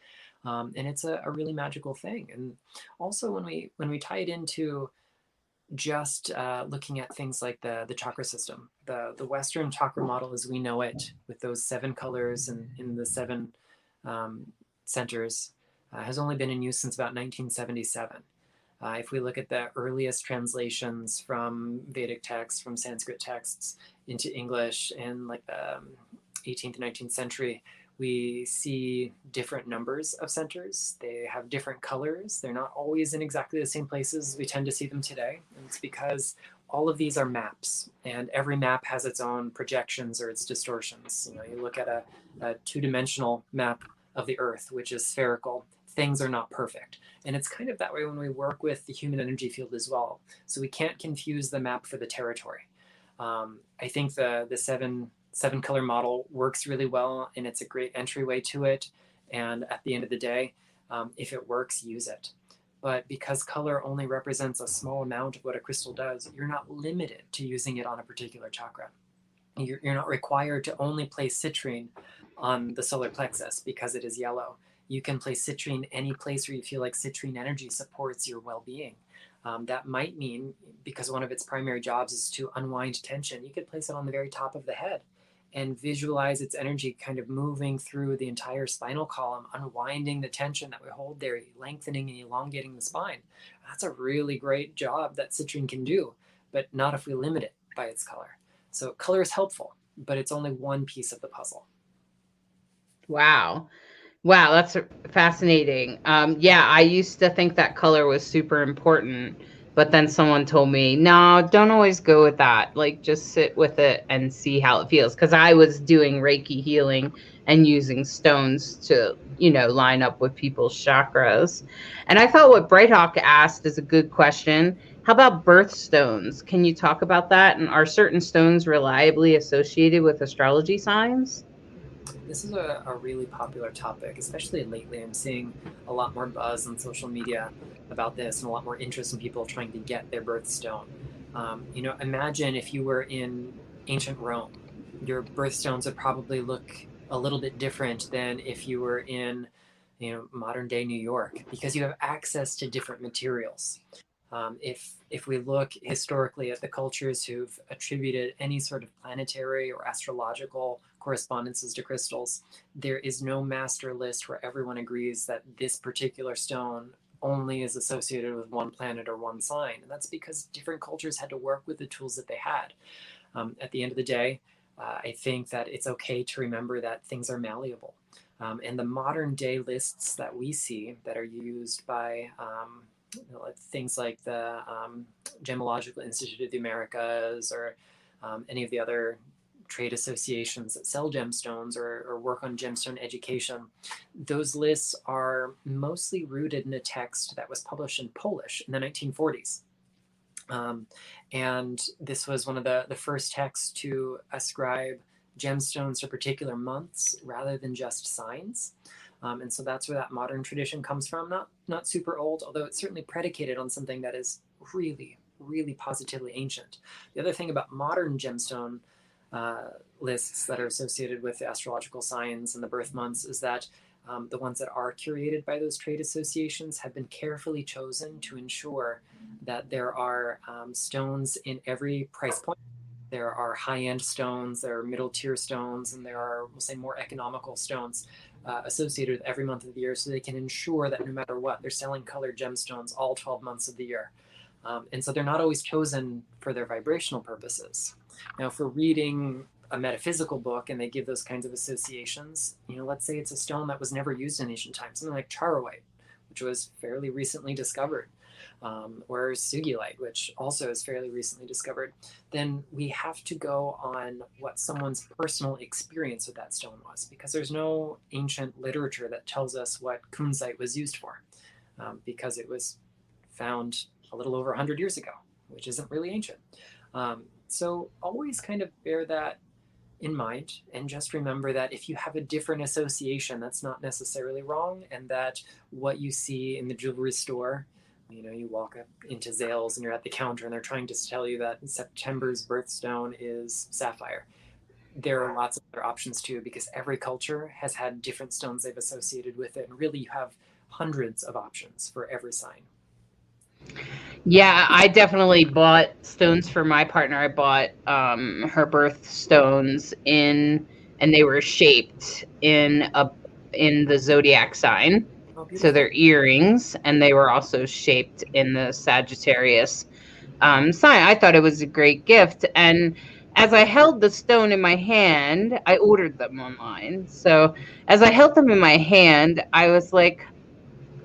And it's a really magical thing. And also when we tie it into just looking at things like the chakra system, the Western chakra model as we know it, with those 7 colors and in the 7 centers, has only been in use since about 1977. If we look at the earliest translations from Vedic texts, from Sanskrit texts into English in like the 18th and 19th century, we see different numbers of centers. They have different colors. They're not always in exactly the same places as we tend to see them today. And it's because all of these are maps, and every map has its own projections or its distortions. You know, you look at a two-dimensional map of the Earth, which is spherical. Things are not perfect. And it's kind of that way when we work with the human energy field as well. So we can't confuse the map for the territory. I think the seven color model works really well, and it's a great entryway to it. And at the end of the day, if it works, use it. But because color only represents a small amount of what a crystal does, you're not limited to using it on a particular chakra. You're not required to only place citrine on the solar plexus because it is yellow. You can place citrine any place where you feel like citrine energy supports your well-being. That might mean, because one of its primary jobs is to unwind tension, you could place it on the very top of the head and visualize its energy kind of moving through the entire spinal column, unwinding the tension that we hold there, lengthening and elongating the spine. That's a really great job that citrine can do, but not if we limit it by its color. So color is helpful, but it's only one piece of the puzzle. Wow. Wow, that's fascinating. Yeah, I used to think that color was super important, but then someone told me, no, don't always go with that. Like, just sit with it and see how it feels. Because I was doing Reiki healing and using stones to, line up with people's chakras. And I thought what Brighthawk asked is a good question. How about birthstones? Can you talk about that? And are certain stones reliably associated with astrology signs? This is a really popular topic, especially lately. I'm seeing a lot more buzz on social media about this and a lot more interest in people trying to get their birthstone. Imagine if you were in ancient Rome, your birthstones would probably look a little bit different than if you were in, modern day New York, because you have access to different materials. If we look historically at the cultures who've attributed any sort of planetary or astrological correspondences to crystals, there is no master list where everyone agrees that this particular stone only is associated with one planet or one sign. And that's because different cultures had to work with the tools that they had. At the end of the day, I think that it's okay to remember that things are malleable. And the modern day lists that we see that are used by things like the Gemological Institute of the Americas or any of the other trade associations that sell gemstones or work on gemstone education, those lists are mostly rooted in a text that was published in Polish in the 1940s. And this was one of the first texts to ascribe gemstones to particular months rather than just signs. And so that's where that modern tradition comes from. Not super old, although it's certainly predicated on something that is really, really positively ancient. The other thing about modern gemstone lists that are associated with the astrological signs and the birth months is that the ones that are curated by those trade associations have been carefully chosen to ensure that there are stones in every price point. There are high-end stones, there are middle-tier stones, and there are, we'll say, more economical stones associated with every month of the year, so they can ensure that no matter what, they're selling colored gemstones all 12 months of the year. And so they're not always chosen for their vibrational purposes. Now, if we're reading a metaphysical book and they give those kinds of associations, let's say it's a stone that was never used in ancient times, something like charoite, which was fairly recently discovered, or sugilite, which also is fairly recently discovered, then we have to go on what someone's personal experience with that stone was, because there's no ancient literature that tells us what kunzite was used for, because it was found a little over 100 years ago, which isn't really ancient. So always kind of bear that in mind, and just remember that if you have a different association, that's not necessarily wrong, and that what you see in the jewelry store, you walk up into Zales and you're at the counter and they're trying to tell you that September's birthstone is sapphire. there are lots of other options too, because every culture has had different stones they've associated with it. And really, you have hundreds of options for every sign. Yeah, I definitely bought stones for my partner. I bought her birth stones and they were shaped in the zodiac sign. Oh, So beautiful. they're earrings, and they were also shaped in the Sagittarius sign. I thought it was a great gift, and as I held the stone in my hand, I ordered them online. So as I held them in my hand, I was like,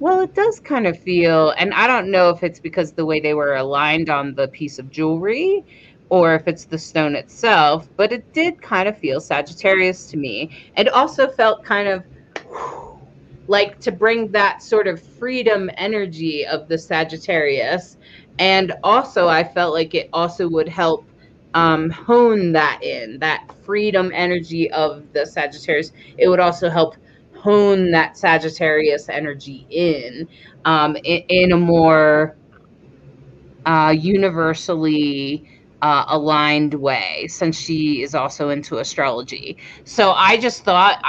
well, it does kind of feel, and I don't know if it's because the way they were aligned on the piece of jewelry or if it's the stone itself, but it did kind of feel Sagittarius to me. It also felt kind of like to bring that sort of freedom energy of the Sagittarius. And also, I felt like it also would help hone that freedom energy of the Sagittarius. It would also help hone that Sagittarius energy in a more universally aligned way, since she is also into astrology. So I just thought,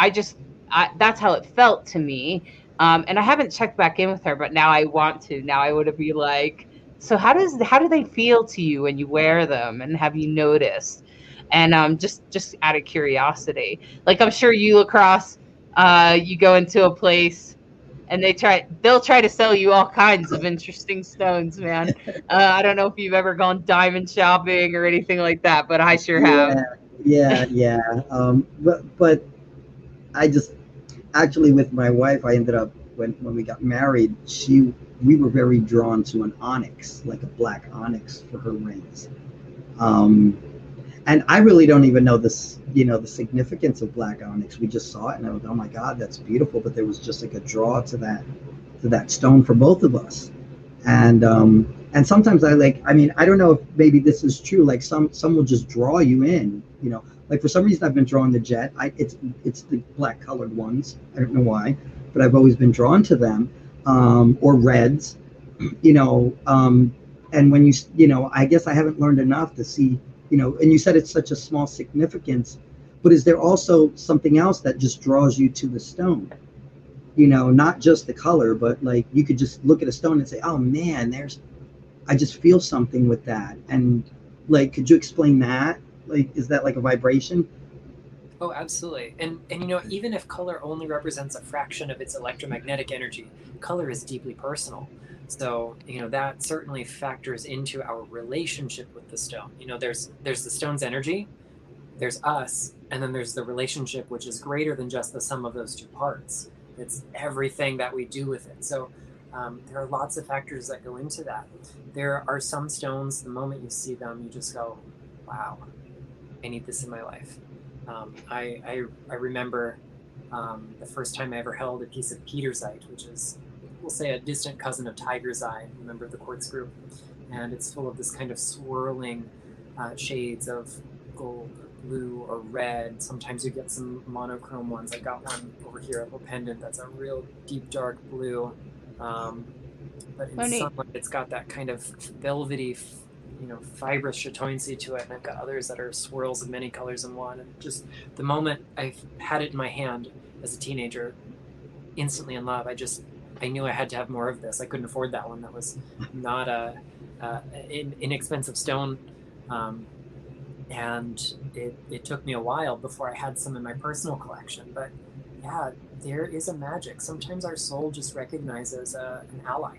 that's how it felt to me. And I haven't checked back in with her, but now I want to. Now I would be like, so how do they feel to you when you wear them, and have you noticed? And just out of curiosity, like I'm sure you across, you go into a place and they'll try to sell you all kinds of interesting stones, man. I don't know if you've ever gone diamond shopping or anything like that, but I sure have. Yeah. But I just actually, with my wife, I ended up, when we got married, we were very drawn to an onyx, like a black onyx for her rings. And I really don't even know this, the significance of black onyx. We just saw it and I was, oh my God, that's beautiful. But there was just like a draw to that stone for both of us. And sometimes I don't know if maybe this is true. Like some will just draw you in, like for some reason I've been drawn to jet. It's the black colored ones. I don't know why, but I've always been drawn to them, or reds, and when I guess I haven't learned enough to see, and you said it's such a small significance, but is there also something else that just draws you to the stone? Not just the color, but like you could just look at a stone and say, oh man, I just feel something with that. And like, could you explain that? Like, is that like a vibration? Oh, absolutely. And even if color only represents a fraction of its electromagnetic energy, color is deeply personal. So, that certainly factors into our relationship with the stone. There's the stone's energy, there's us, and then there's the relationship, which is greater than just the sum of those two parts. It's everything that we do with it. So there are lots of factors that go into that. There are some stones, the moment you see them, you just go, wow, I need this in my life. I remember the first time I ever held a piece of petersite, which is, we'll say, a distant cousin of tiger's eye, a member of the quartz group. And it's full of this kind of swirling shades of gold, blue, or red. Sometimes you get some monochrome ones. I got one over here, a little pendant that's a real deep dark blue. But in sunlight, it's got that kind of velvety, fibrous chatoyancy to it. And I've got others that are swirls of many colors in one. And just the moment I had it in my hand as a teenager, instantly in love, I knew I had to have more of this. I couldn't afford that one. That was not an inexpensive stone. And it took me a while before I had some in my personal collection. But yeah, there is a magic. Sometimes our soul just recognizes an ally,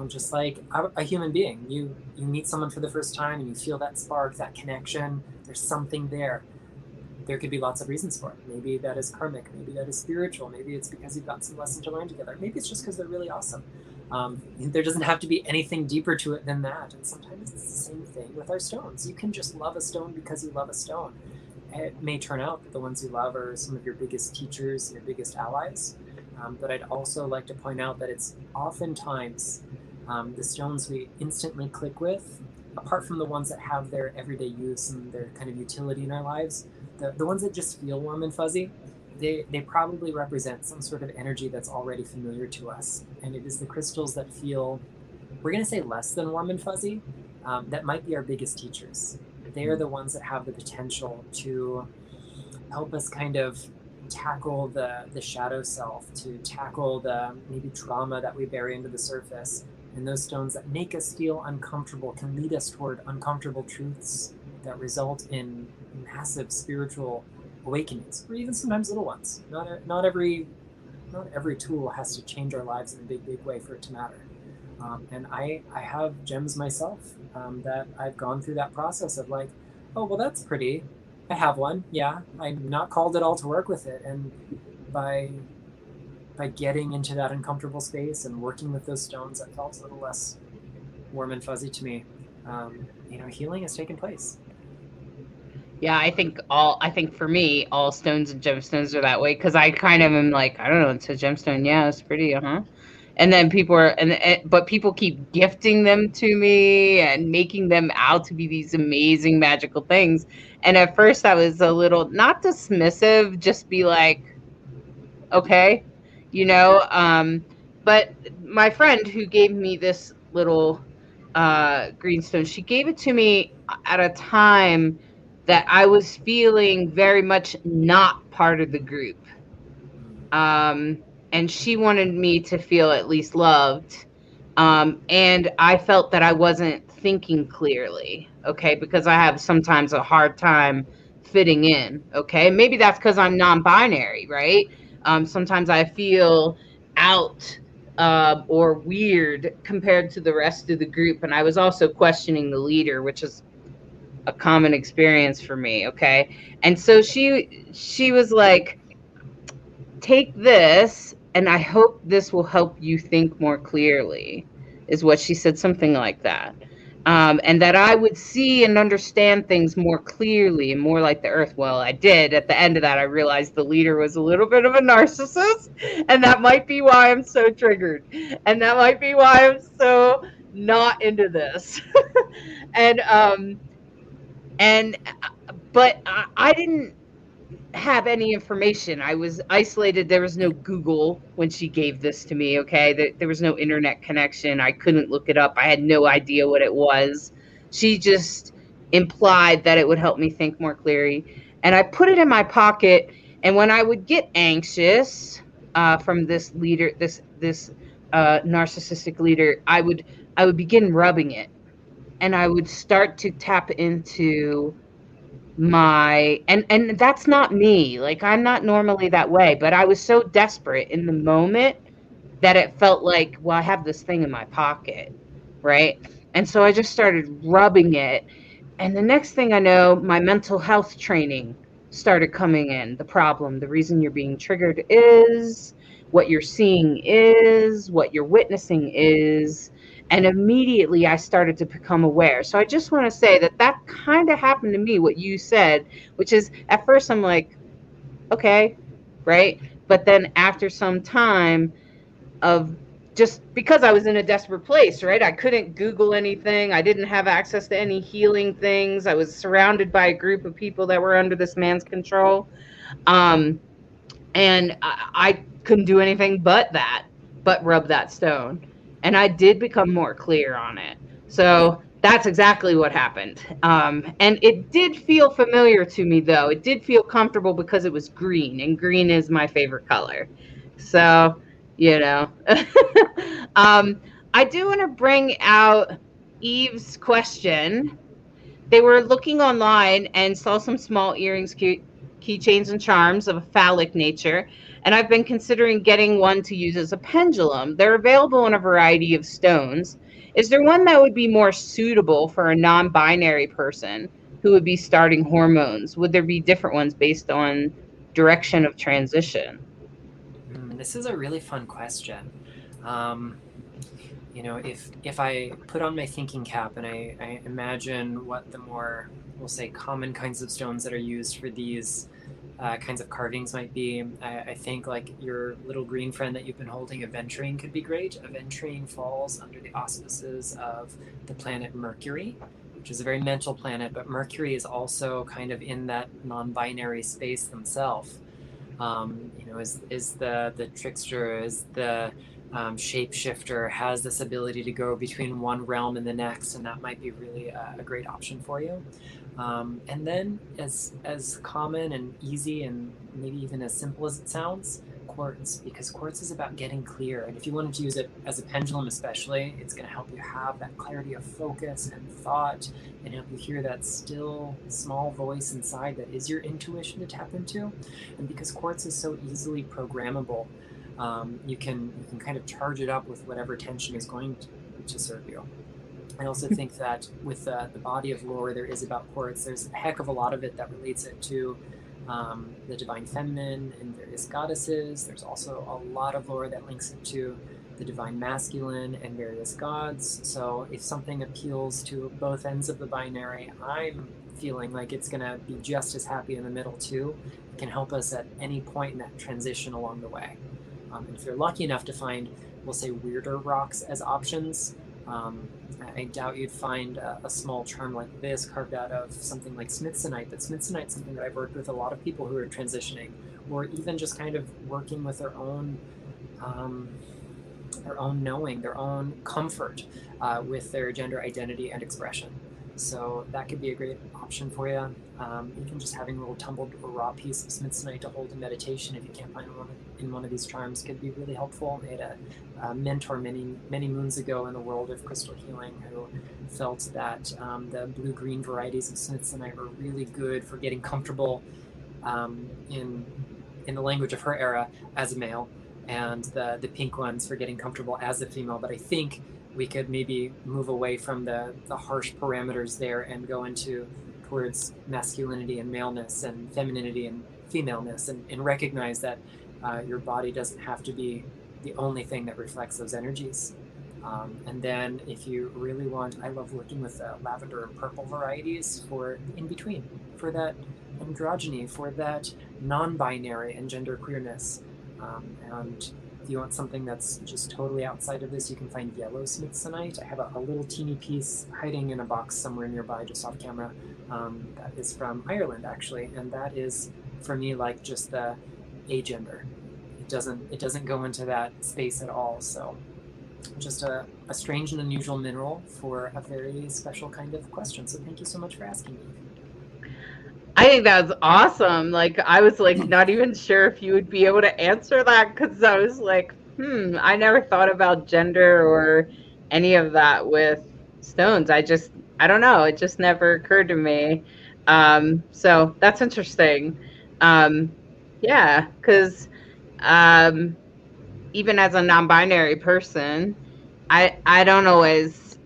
just like a human being. You meet someone for the first time and you feel that spark, that connection. There's something there. There could be lots of reasons for it. Maybe that is karmic. Maybe that is spiritual. Maybe it's because you've got some lesson to learn together. Maybe it's just because they're really awesome. There doesn't have to be anything deeper to it than that. And sometimes it's the same thing with our stones. You can just love a stone because you love a stone. It may turn out that the ones you love are some of your biggest teachers, your biggest allies. But I'd also like to point out that it's oftentimes the stones we instantly click with, apart from the ones that have their everyday use and their kind of utility in our lives, the ones that just feel warm and fuzzy, they probably represent some sort of energy that's already familiar to us. And it is the crystals that feel, we're going to say less than warm and fuzzy, that might be our biggest teachers. They are the ones that have the potential to help us kind of tackle the shadow self, to tackle the maybe trauma that we bury under the surface. And those stones that make us feel uncomfortable can lead us toward uncomfortable truths that result in massive spiritual awakenings, or even sometimes little ones. Not every tool has to change our lives in a big way for it to matter. And I have gems myself that I've gone through that process of like, oh, well, that's pretty. I have one. Yeah, I'm not called at all to work with it. And by getting into that uncomfortable space and working with those stones, that felt a little less warm and fuzzy to me. Healing has taken place. Yeah, I think for me, all stones and gemstones are that way, because I kind of am like, I don't know, it's a gemstone. Yeah, it's pretty, And then but people keep gifting them to me and making them out to be these amazing magical things. And at first I was a little, not dismissive, just be like, okay, but my friend who gave me this little greenstone, she gave it to me at a time that I was feeling very much not part of the group. And she wanted me to feel at least loved. And I felt that I wasn't thinking clearly, okay, because I have sometimes a hard time fitting in, okay? Maybe that's because I'm non-binary, right? Sometimes I feel out or weird compared to the rest of the group. And I was also questioning the leader, which is a common experience for me, okay? And so she was like, take this, and I hope this will help you think more clearly, is what she said, something like that. And that I would see and understand things more clearly and more like the earth. Well, I did. At the end of that, I realized the leader was a little bit of a narcissist, and that might be why I'm so triggered. And that might be why I'm so not into this. But I didn't have any information. I was isolated. There was no Google when she gave this to me, okay? There was no internet connection. I couldn't look it up. I had no idea what it was. She just implied that it would help me think more clearly. And I put it in my pocket, and when I would get anxious from this leader, this narcissistic leader, I would begin rubbing it, and I would start to tap into my and that's not me. Like, I'm not normally that way, but I was so desperate in the moment that it felt like, well, I have this thing in my pocket, right? And so I just started rubbing it, and the next thing I know, my mental health training started coming in. The reason you're being triggered is, what you're seeing is, what you're witnessing is. And immediately I started to become aware. So I just want to say that kind of happened to me, what you said, which is, at first I'm like, okay, right? But then after some time of, just because I was in a desperate place, right? I couldn't Google anything. I didn't have access to any healing things. I was surrounded by a group of people that were under this man's control. And I couldn't do anything but rub that stone. And I did become more clear on it. So that's exactly what happened. And it did feel familiar to me, though. It did feel comfortable because it was green, and green is my favorite color. So, I do want to bring out Eve's question. They were looking online and saw some small earrings, keychains, and charms of a phallic nature. And I've been considering getting one to use as a pendulum. They're available in a variety of stones. Is there one that would be more suitable for a non-binary person who would be starting hormones? Would there be different ones based on direction of transition? This is a really fun question. If I put on my thinking cap and I imagine what the more, we'll say, common kinds of stones that are used for these kinds of carvings might be, I think like your little green friend that you've been holding, aventurine, could be great. Aventurine falls under the auspices of the planet Mercury, which is a very mental planet, but Mercury is also kind of in that non-binary space themselves. Is the trickster, is the shapeshifter, has this ability to go between one realm and the next, and that might be really a great option for you. And then as common and easy and maybe even as simple as it sounds, quartz, because quartz is about getting clear. And if you wanted to use it as a pendulum especially, it's going to help you have that clarity of focus and thought and help you hear that still small voice inside that is your intuition to tap into. And because quartz is so easily programmable, you can kind of charge it up with whatever tension is going to serve you. I also think that with the body of lore there is about quartz, there's a heck of a lot of it that relates it to the divine feminine and various goddesses. There's also a lot of lore that links it to the divine masculine and various gods. So if something appeals to both ends of the binary, I'm feeling like it's going to be just as happy in the middle too. It can help us at any point in that transition along the way. And if you're lucky enough to find, we'll say, weirder rocks as options, I doubt you'd find a small charm like this carved out of something like smithsonite. But smithsonite's something that I've worked with a lot of people who are transitioning, or even just kind of working with their own knowing, their own comfort with their gender identity and expression. So that could be a great option for you. Even just having a little tumbled or raw piece of smithsonite to hold in meditation, if you can't find one in one of these charms, could be really helpful. I had a mentor many moons ago in the world of crystal healing who felt that the blue-green varieties of smithsonite were really good for getting comfortable in the language of her era as a male, and the pink ones for getting comfortable as a female. But I think we could maybe move away from the harsh parameters there and go towards masculinity and maleness and femininity and femaleness, and recognize that your body doesn't have to be the only thing that reflects those energies. And then if you really want, I love working with lavender and purple varieties for in between, for that androgyny, for that non-binary and gender queerness. And if you want something that's just totally outside of this, you can find yellow smithsonite. I have a little teeny piece hiding in a box somewhere nearby, just off camera. That is from Ireland, actually, and that is, for me, like just the agender. It doesn't go into that space at all. So, just a strange and unusual mineral for a very special kind of question. So, thank you so much for asking me. I think that was awesome. Like, I was like not even sure if you would be able to answer that, because I was like, I never thought about gender or any of that with stones. I don't know. It just never occurred to me. So that's interesting. Yeah, because even as a non-binary person, I don't always.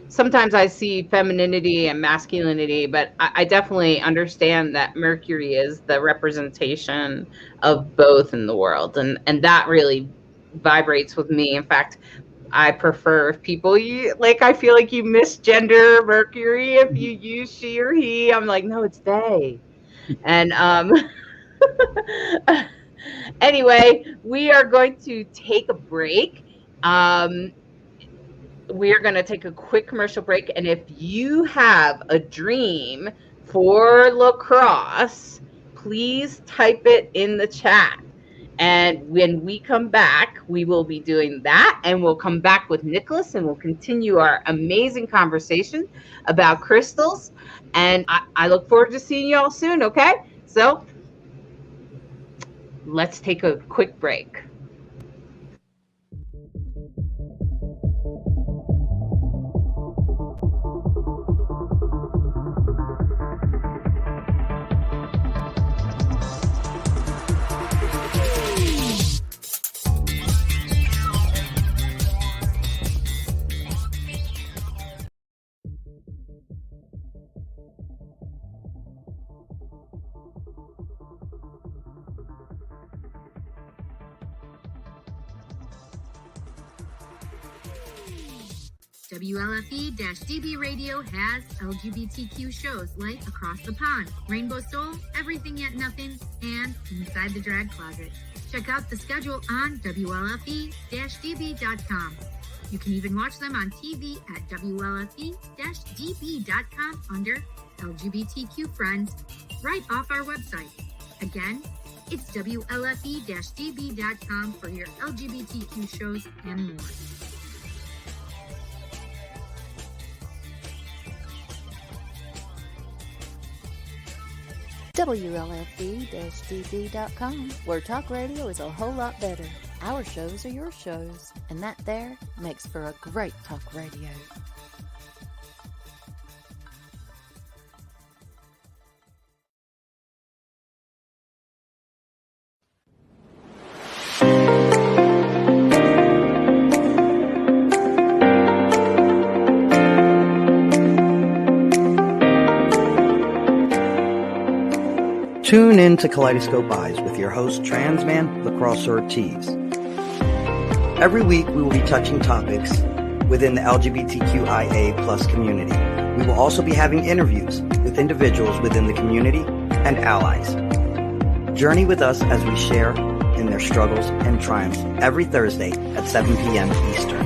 Sometimes I see femininity and masculinity, but I definitely understand that Mercury is the representation of both in the world. And that really vibrates with me. In fact, I prefer if people, I feel like you misgender Mercury if you use she or he. I'm like, no, it's they. And anyway, we are going to take a break. We're going to take a quick commercial break. And if you have a dream for lacrosse, please type it in the chat. And when we come back, we will be doing that. And we'll come back with Nicholas and we'll continue our amazing conversation about crystals. And I look forward to seeing you all soon. Okay. So let's take a quick break. WLFE-DB Radio has LGBTQ shows like Across the Pond, Rainbow Soul, Everything Yet Nothing, and Inside the Drag Closet. Check out the schedule on WLFE-DB.com. You can even watch them on TV at WLFE-DB.com under LGBTQ Friends, right off our website. Again, it's WLFE-DB.com for your LGBTQ shows and more. WLFD-DB.com, where talk radio is a whole lot better. Our shows are your shows, and that there makes for a great talk radio. Tune in to Kaleidoscope Eyes with your host, Transman Lacrosse Ortiz. Every week, we will be touching topics within the LGBTQIA plus community. We will also be having interviews with individuals within the community and allies. Journey with us as we share in their struggles and triumphs every Thursday at 7 p.m. Eastern.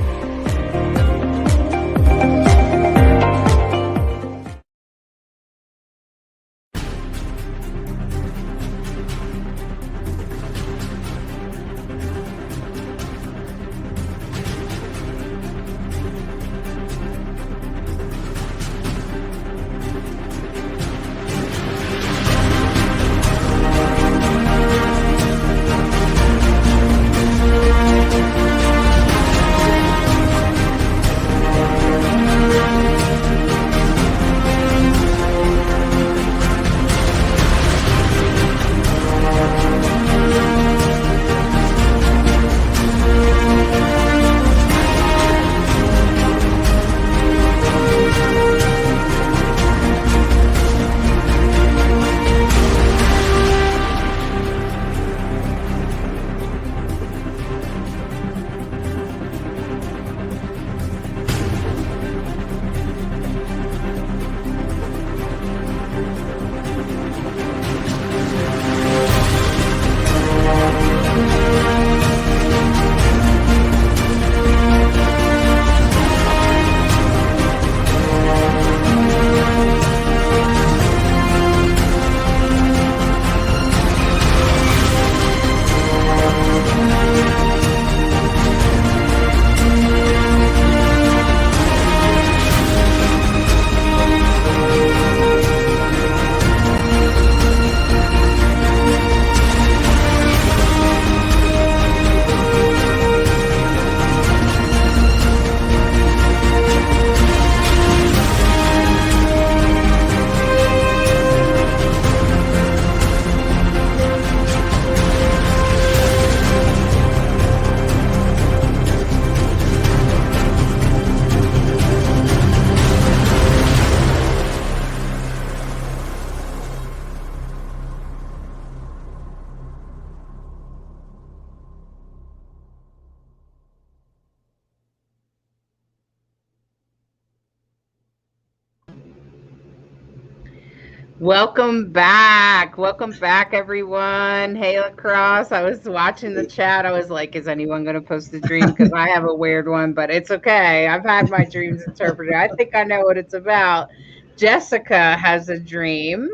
Welcome back. Welcome back, everyone. Hey, Lacrosse. I was watching the chat. I was like, is anyone going to post a dream? Because I have a weird one, but it's okay. I've had my dreams interpreted. I think I know what it's about. Jessica has a dream.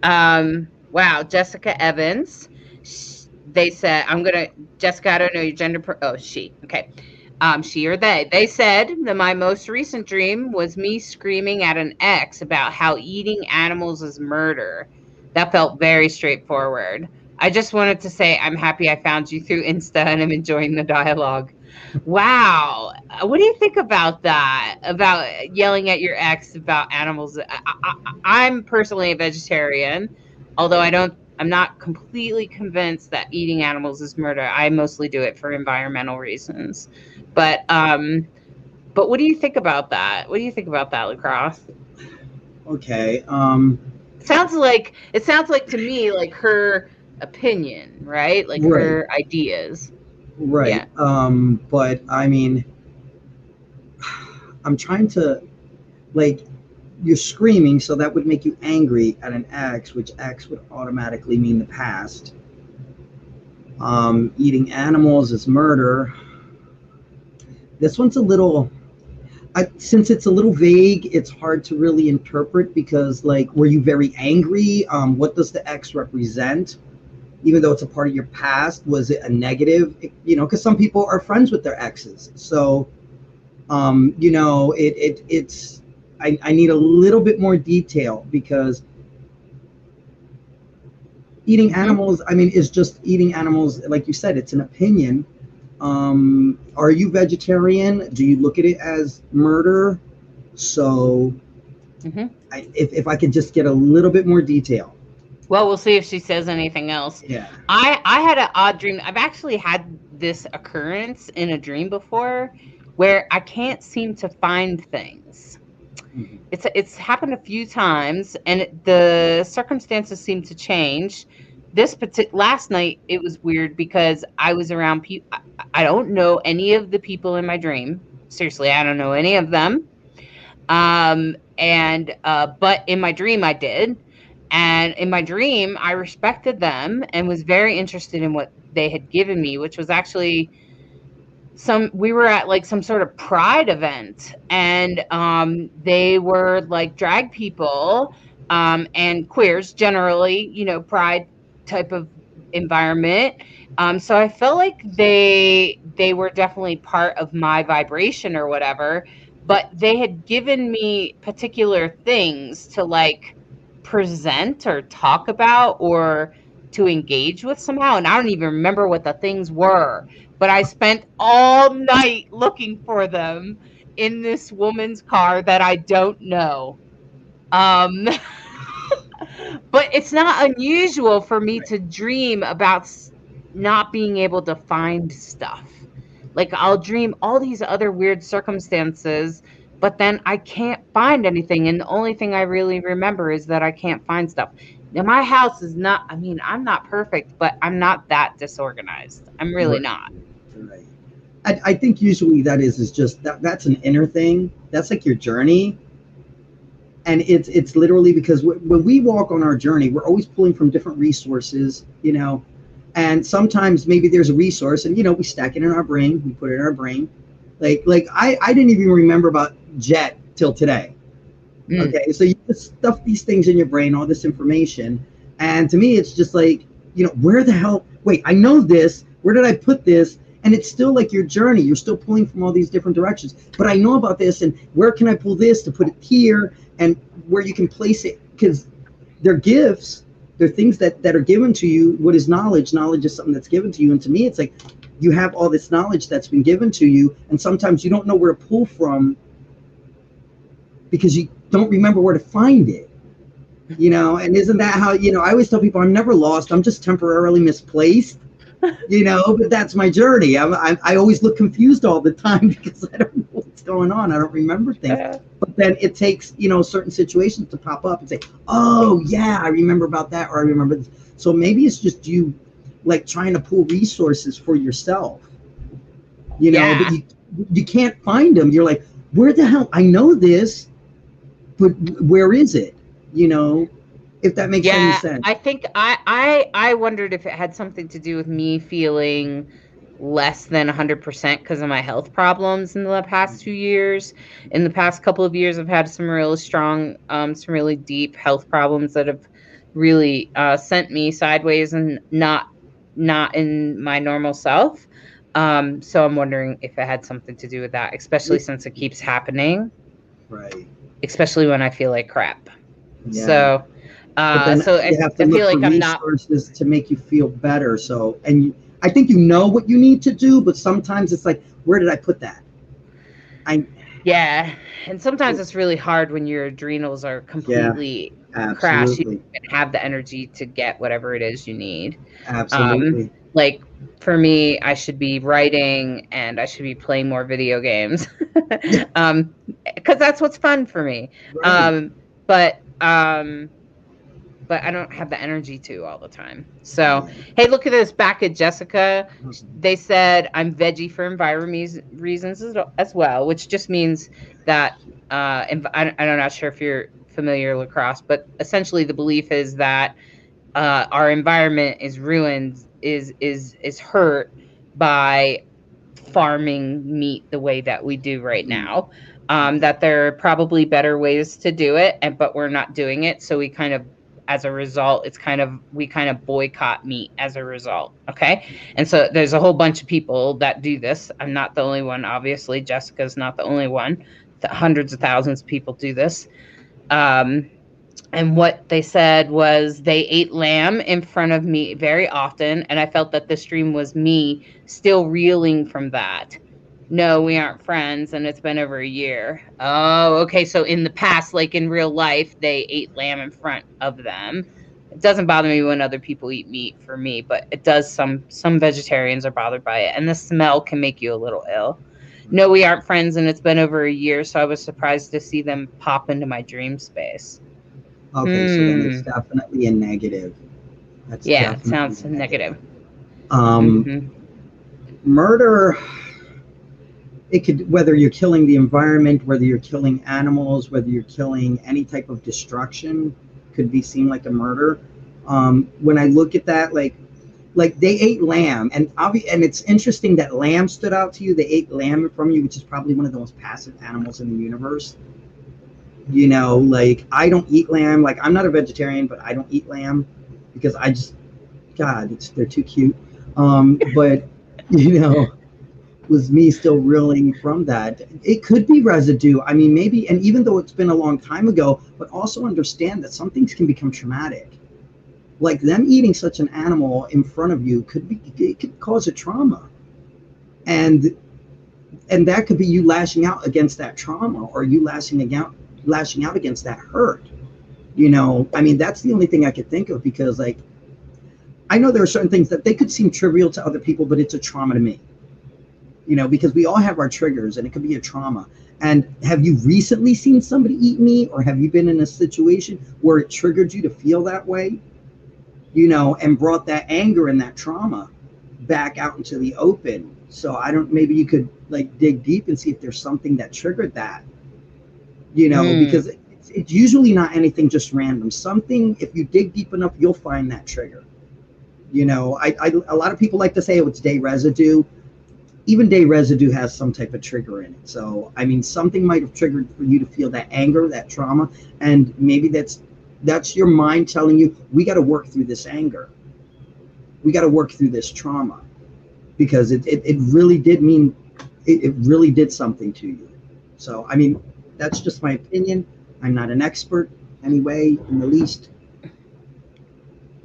Wow, Jessica Evans. They said, Jessica, I don't know your gender. She. Okay. She or they. They said that my most recent dream was me screaming at an ex about how eating animals is murder. That felt very straightforward. I just wanted to say I'm happy I found you through Insta and I'm enjoying the dialogue. Wow. What do you think about that? About yelling at your ex about animals? I'm personally a vegetarian, although I'm not completely convinced that eating animals is murder. I mostly do it for environmental reasons. But what do you think about that? What do you think about that, Lacrosse? Okay. It sounds like to me like her opinion, right? Like right. her ideas. Right. Yeah. But I mean, I'm trying to, like, you're screaming, so that would make you angry at an ex, which ex would automatically mean the past. Eating animals is murder. This one's a little, since it's a little vague, it's hard to really interpret because, like, were you very angry? What does the ex represent? Even though it's a part of your past, was it a negative? Because some people are friends with their exes. So, it's, I need a little bit more detail because eating animals, I mean, is just eating animals. Like you said, it's an opinion. Are you vegetarian? Do you look at it as murder? So if I could just get a little bit more detail. Well, we'll see if she says anything else. Yeah. I had an odd dream. I've actually had this occurrence in a dream before where I can't seem to find things. Mm-hmm. It's happened a few times, and the circumstances seem to change. Last night, it was weird because I was around people. I don't know any of the people in my dream. Seriously, I don't know any of them. But in my dream, I did. And in my dream, I respected them and was very interested in what they had given me, which was actually we were at like some sort of pride event, and they were like drag people and queers generally, pride type of environment. So I felt like they were definitely part of my vibration or whatever, but they had given me particular things to like present or talk about or to engage with somehow. And I don't even remember what the things were, but I spent all night looking for them in this woman's car that I don't know. But it's not unusual for me to dream about not being able to find stuff. Like I'll dream all these other weird circumstances, but then I can't find anything. And the only thing I really remember is that I can't find stuff. Now, my house is not, I'm not perfect, but I'm not that disorganized. I'm really not. Right. I think usually that is just, that's an inner thing. That's like your journey. And it's literally because when we walk on our journey, we're always pulling from different resources, and sometimes maybe there's a resource and, we stack it in our brain, we put it in our brain. Like I didn't even remember about jet till today. Okay, so you just stuff these things in your brain, all this information, and to me it's just like, where the hell, wait, I know this, where did I put this? And it's still like your journey, you're still pulling from all these different directions, but I know about this, and where can I pull this to put it here, and where you can place it, because they're gifts, they're things that are given to you. What is knowledge? Knowledge is something that's given to you, and to me it's like you have all this knowledge that's been given to you, and sometimes you don't know where to pull from because you don't remember where to find it, and isn't that how, I always tell people I'm never lost, I'm just temporarily misplaced, but that's my journey. I always look confused all the time because I don't know what's going on. I don't remember things, but then it takes, certain situations to pop up and say, oh yeah, I remember about that, or I remember this. So maybe it's just you like trying to pull resources for yourself, but you can't find them. You're like, where the hell, I know this, but where is it? If that makes any sense. I think I wondered if it had something to do with me feeling less than 100% because of my health problems in the past 2 years. In the past couple of years, I've had some really strong, some really deep health problems that have really sent me sideways and not in my normal self. So I'm wondering if it had something to do with that, especially since it keeps happening. Right. Especially when I feel like crap. Yeah. So, I feel like I'm not resources to make you feel better. So, and I think you know what you need to do, but sometimes it's like, where did I put that? And sometimes it's really hard when your adrenals are completely crashed. You don't have the energy to get whatever it is you need. Absolutely. Like for me, I should be writing and I should be playing more video games, because that's what's fun for me. Right. But I don't have the energy to all the time. So, hey, look at this. Back at Jessica, they said I'm veggie for environmental reasons as well, which just means that I'm not sure if you're familiar with lacrosse, but essentially the belief is that our environment is ruined, is hurt by farming meat the way that we do right now. That there are probably better ways to do it, but we're not doing it. So we kind of, as a result, we kind of boycott meat as a result. Okay. And so there's a whole bunch of people that do this. I'm not the only one. Obviously, Jessica's not the only one. Hundreds of thousands of people do this. And what they said was they ate lamb in front of me very often, and I felt that this dream was me still reeling from that. No, we aren't friends, and it's been over a year. Oh, okay. So in the past, like in real life, they ate lamb in front of them. It doesn't bother me when other people eat meat for me, but it does. Some vegetarians are bothered by it, and the smell can make you a little ill. No, we aren't friends, and it's been over a year, so I was surprised to see them pop into my dream space. Okay, so then it's definitely a negative. That's Yeah, it definitely sounds a negative. Murder, it could, whether you're killing the environment, whether you're killing animals, whether you're killing any type of destruction, could be seen like a murder. When I look at that, like they ate lamb, and it's interesting that lamb stood out to you. They ate lamb from you, which is probably one of the most passive animals in the universe. You know, like I don't eat lamb. Like I'm not a vegetarian, but I don't eat lamb because I just, God, they're too cute. But you know, was me still reeling from that. It could be residue. I mean, maybe, and even though it's been a long time ago, but also understand that some things can become traumatic. Like them eating such an animal in front of you it could cause a trauma. And that could be you lashing out against that trauma, or you lashing out against that hurt. You know, I mean, that's the only thing I could think of, because like, I know there are certain things that they could seem trivial to other people, but it's a trauma to me. You know, because we all have our triggers, and it could be a trauma. And have you recently seen somebody eat meat, or have you been in a situation where it triggered you to feel that way? You know, and brought that anger and that trauma back out into the open. So maybe you could like dig deep and see if there's something that triggered that. You know, because it's usually not anything just random. Something, if you dig deep enough, you'll find that trigger. You know, a lot of people like to say, oh, it's day residue. Even day residue has some type of trigger in it. So, I mean, something might have triggered for you to feel that anger, that trauma, and maybe that's your mind telling you, we got to work through this anger. We got to work through this trauma, because it really did mean, it really did something to you. So, I mean, that's just my opinion. I'm not an expert anyway, in the least.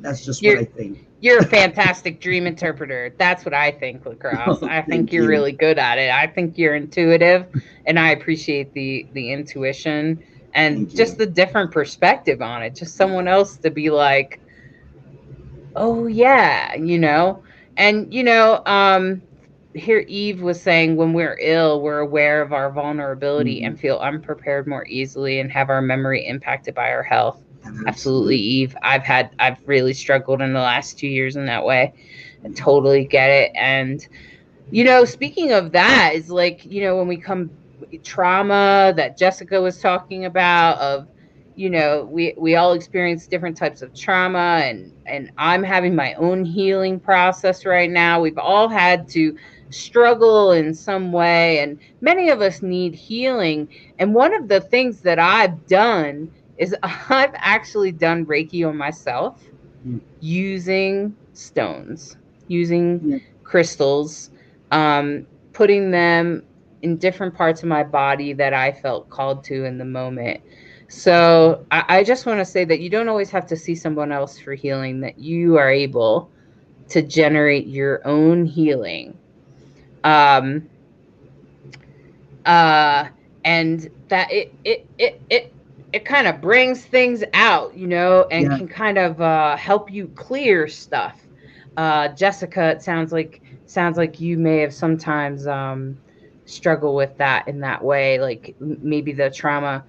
That's just what I think. You're a fantastic dream interpreter. That's what I think, Lacrosse. I think you're really good at it. I think you're intuitive, and I appreciate the intuition and just the different perspective on it. Just someone else to be like, oh yeah, you know. And you know, here Eve was saying, when we're ill, we're aware of our vulnerability and feel unprepared more easily, and have our memory impacted by our health. Absolutely, Eve. I've really struggled in the last 2 years in that way. I totally get it. And, you know, speaking of that, is like, you know, when we come trauma that Jessica was talking about, of, you know, we all experience different types of trauma, and I'm having my own healing process right now. We've all had to struggle in some way, and many of us need healing. And one of the things that I've done is I've actually done Reiki on myself using stones, using crystals, putting them in different parts of my body that I felt called to in the moment. So I just want to say that you don't always have to see someone else for healing, that you are able to generate your own healing. And that it kind of brings things out, you know, and can kind of help you clear stuff. Jessica, it sounds like you may have sometimes struggle with that in that way, like maybe the trauma,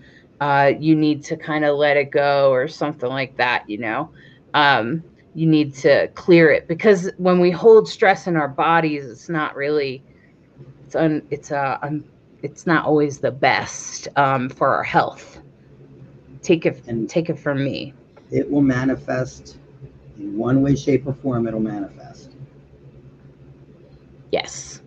you need to kind of let it go or something like that, you know. You need to clear it, because when we hold stress in our bodies, it's not really, it's not always the best for our health. Take it from me. It will manifest in one way, shape, or form. It'll manifest. Yes,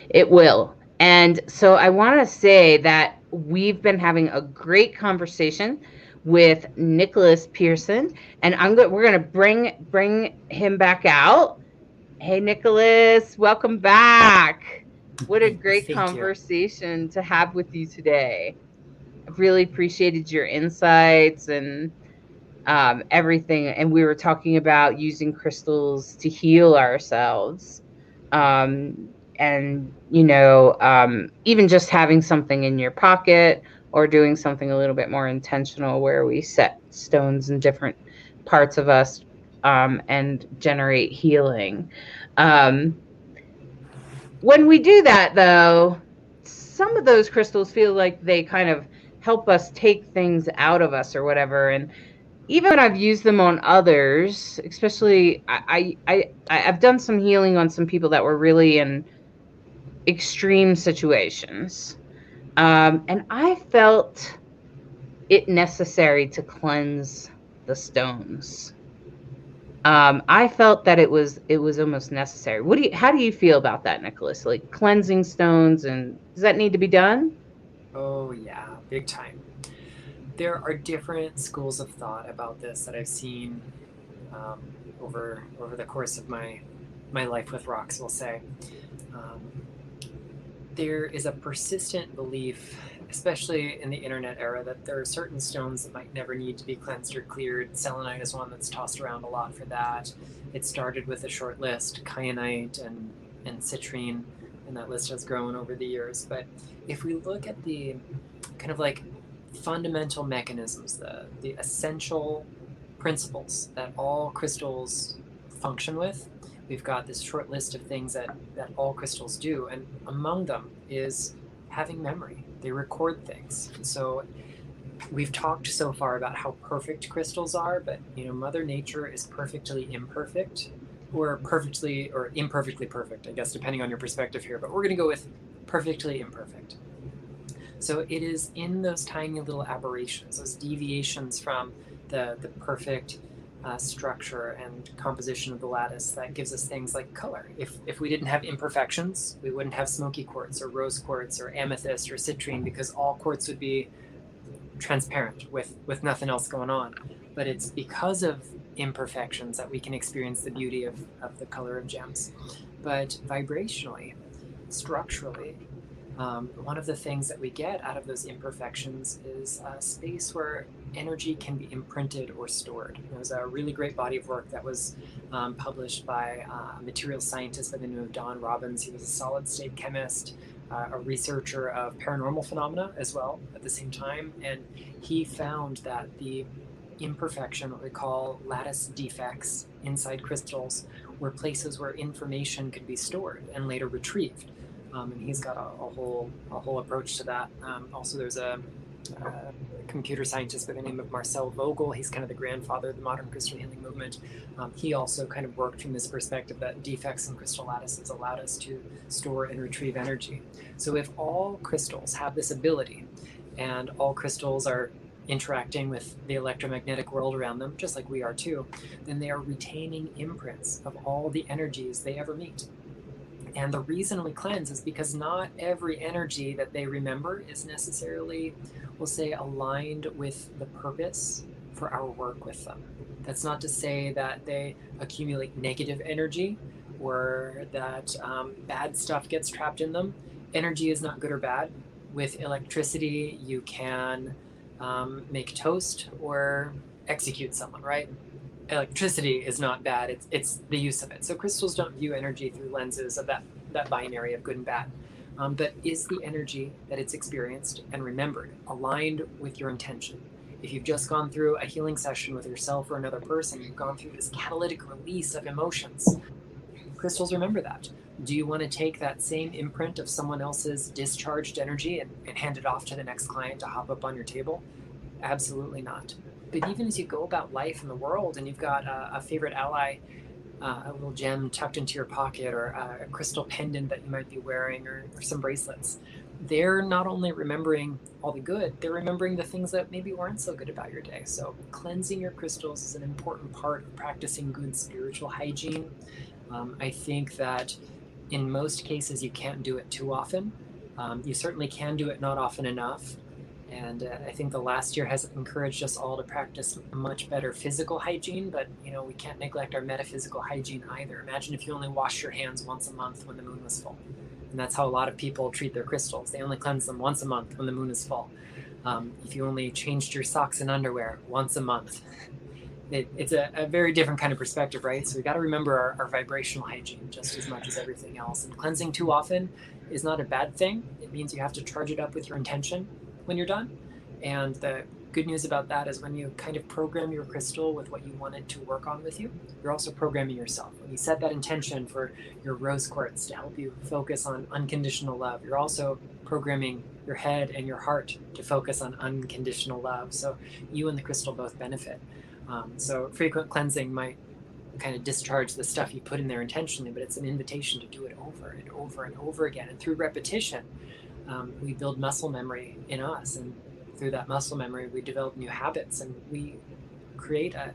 it will. And so I want to say that we've been having a great conversation with Nicholas Pearson, and we're going to bring him back out. Hey, Nicholas, welcome back. What a great conversation to have with you today. I've really appreciated your insights and everything. And we were talking about using crystals to heal ourselves. And, even just having something in your pocket or doing something a little bit more intentional where we set stones in different parts of us and generate healing. When we do that, though, some of those crystals feel like they kind of help us take things out of us or whatever. And even when I've used them on others, especially I've done some healing on some people that were really in extreme situations. And I felt it necessary to cleanse the stones. I felt that it was almost necessary. How do you feel about that, Nicholas? Like cleansing stones, and does that need to be done? Oh yeah, big time. There are different schools of thought about this that I've seen over the course of my life with rocks, we'll say. There is a persistent belief, especially in the internet era, that there are certain stones that might never need to be cleansed or cleared. Selenite is one that's tossed around a lot for that. It started with a short list, kyanite and citrine, and that list has grown over the years. But if we look at the kind of like fundamental mechanisms, the essential principles that all crystals function with, we've got this short list of things that all crystals do, and among them is having memory. They record things. So we've talked so far about how perfect crystals are, but Mother Nature is perfectly imperfect, or perfectly or imperfectly perfect, I guess, depending on your perspective here, but we're going to go with perfectly imperfect. So it is in those tiny little aberrations, those deviations from the perfect structure and composition of the lattice that gives us things like color. If we didn't have imperfections, we wouldn't have smoky quartz or rose quartz or amethyst or citrine, because all quartz would be transparent with nothing else going on. But it's because of imperfections that we can experience the beauty of the color of gems. But vibrationally, structurally, one of the things that we get out of those imperfections is a space where energy can be imprinted or stored. There was a really great body of work that was published by a material scientist by the name of Don Robbins. He was a solid state chemist, a researcher of paranormal phenomena as well at the same time. And he found that the imperfection, what we call lattice defects inside crystals, were places where information could be stored and later retrieved. And he's got a whole approach to that. Also, there's a computer scientist by the name of Marcel Vogel. He's kind of the grandfather of the modern crystal healing movement. He also kind of worked from this perspective that defects in crystal lattices allowed us to store and retrieve energy. So if all crystals have this ability, and all crystals are interacting with the electromagnetic world around them, just like we are too, then they are retaining imprints of all the energies they ever meet. And the reason we cleanse is because not every energy that they remember is necessarily, we'll say, aligned with the purpose for our work with them. That's not to say that they accumulate negative energy or that bad stuff gets trapped in them. Energy is not good or bad. With electricity, you can make toast or execute someone, right? Electricity is not bad, it's the use of it. So crystals don't view energy through lenses of that binary of good and bad. But is the energy that it's experienced and remembered aligned with your intention? If you've just gone through a healing session with yourself or another person, you've gone through this catalytic release of emotions, crystals remember that. Do you want to take that same imprint of someone else's discharged energy and hand it off to the next client to hop up on your table? Absolutely not. But even as you go about life in the world and you've got a favorite ally, a little gem tucked into your pocket, or a crystal pendant that you might be wearing, or some bracelets, they're not only remembering all the good, they're remembering the things that maybe weren't so good about your day. So cleansing your crystals is an important part of practicing good spiritual hygiene. I think that in most cases you can't do it too often. You certainly can do it not often enough. And I think the last year has encouraged us all to practice much better physical hygiene, but we can't neglect our metaphysical hygiene either. Imagine if you only wash your hands once a month when the moon was full. And that's how a lot of people treat their crystals. They only cleanse them once a month when the moon is full. If you only changed your socks and underwear once a month. it's a very different kind of perspective, right? So we got to remember our vibrational hygiene just as much as everything else. And cleansing too often is not a bad thing. It means you have to charge it up with your intention when you're done. And the good news about that is when you kind of program your crystal with what you want it to work on with you, you're also programming yourself. When you set that intention for your rose quartz to help you focus on unconditional love, you're also programming your head and your heart to focus on unconditional love. So you and the crystal both benefit. So frequent cleansing might kind of discharge the stuff you put in there intentionally, but it's an invitation to do it over and over and over again. And through repetition, we build muscle memory in us. And through that muscle memory, we develop new habits, and we create a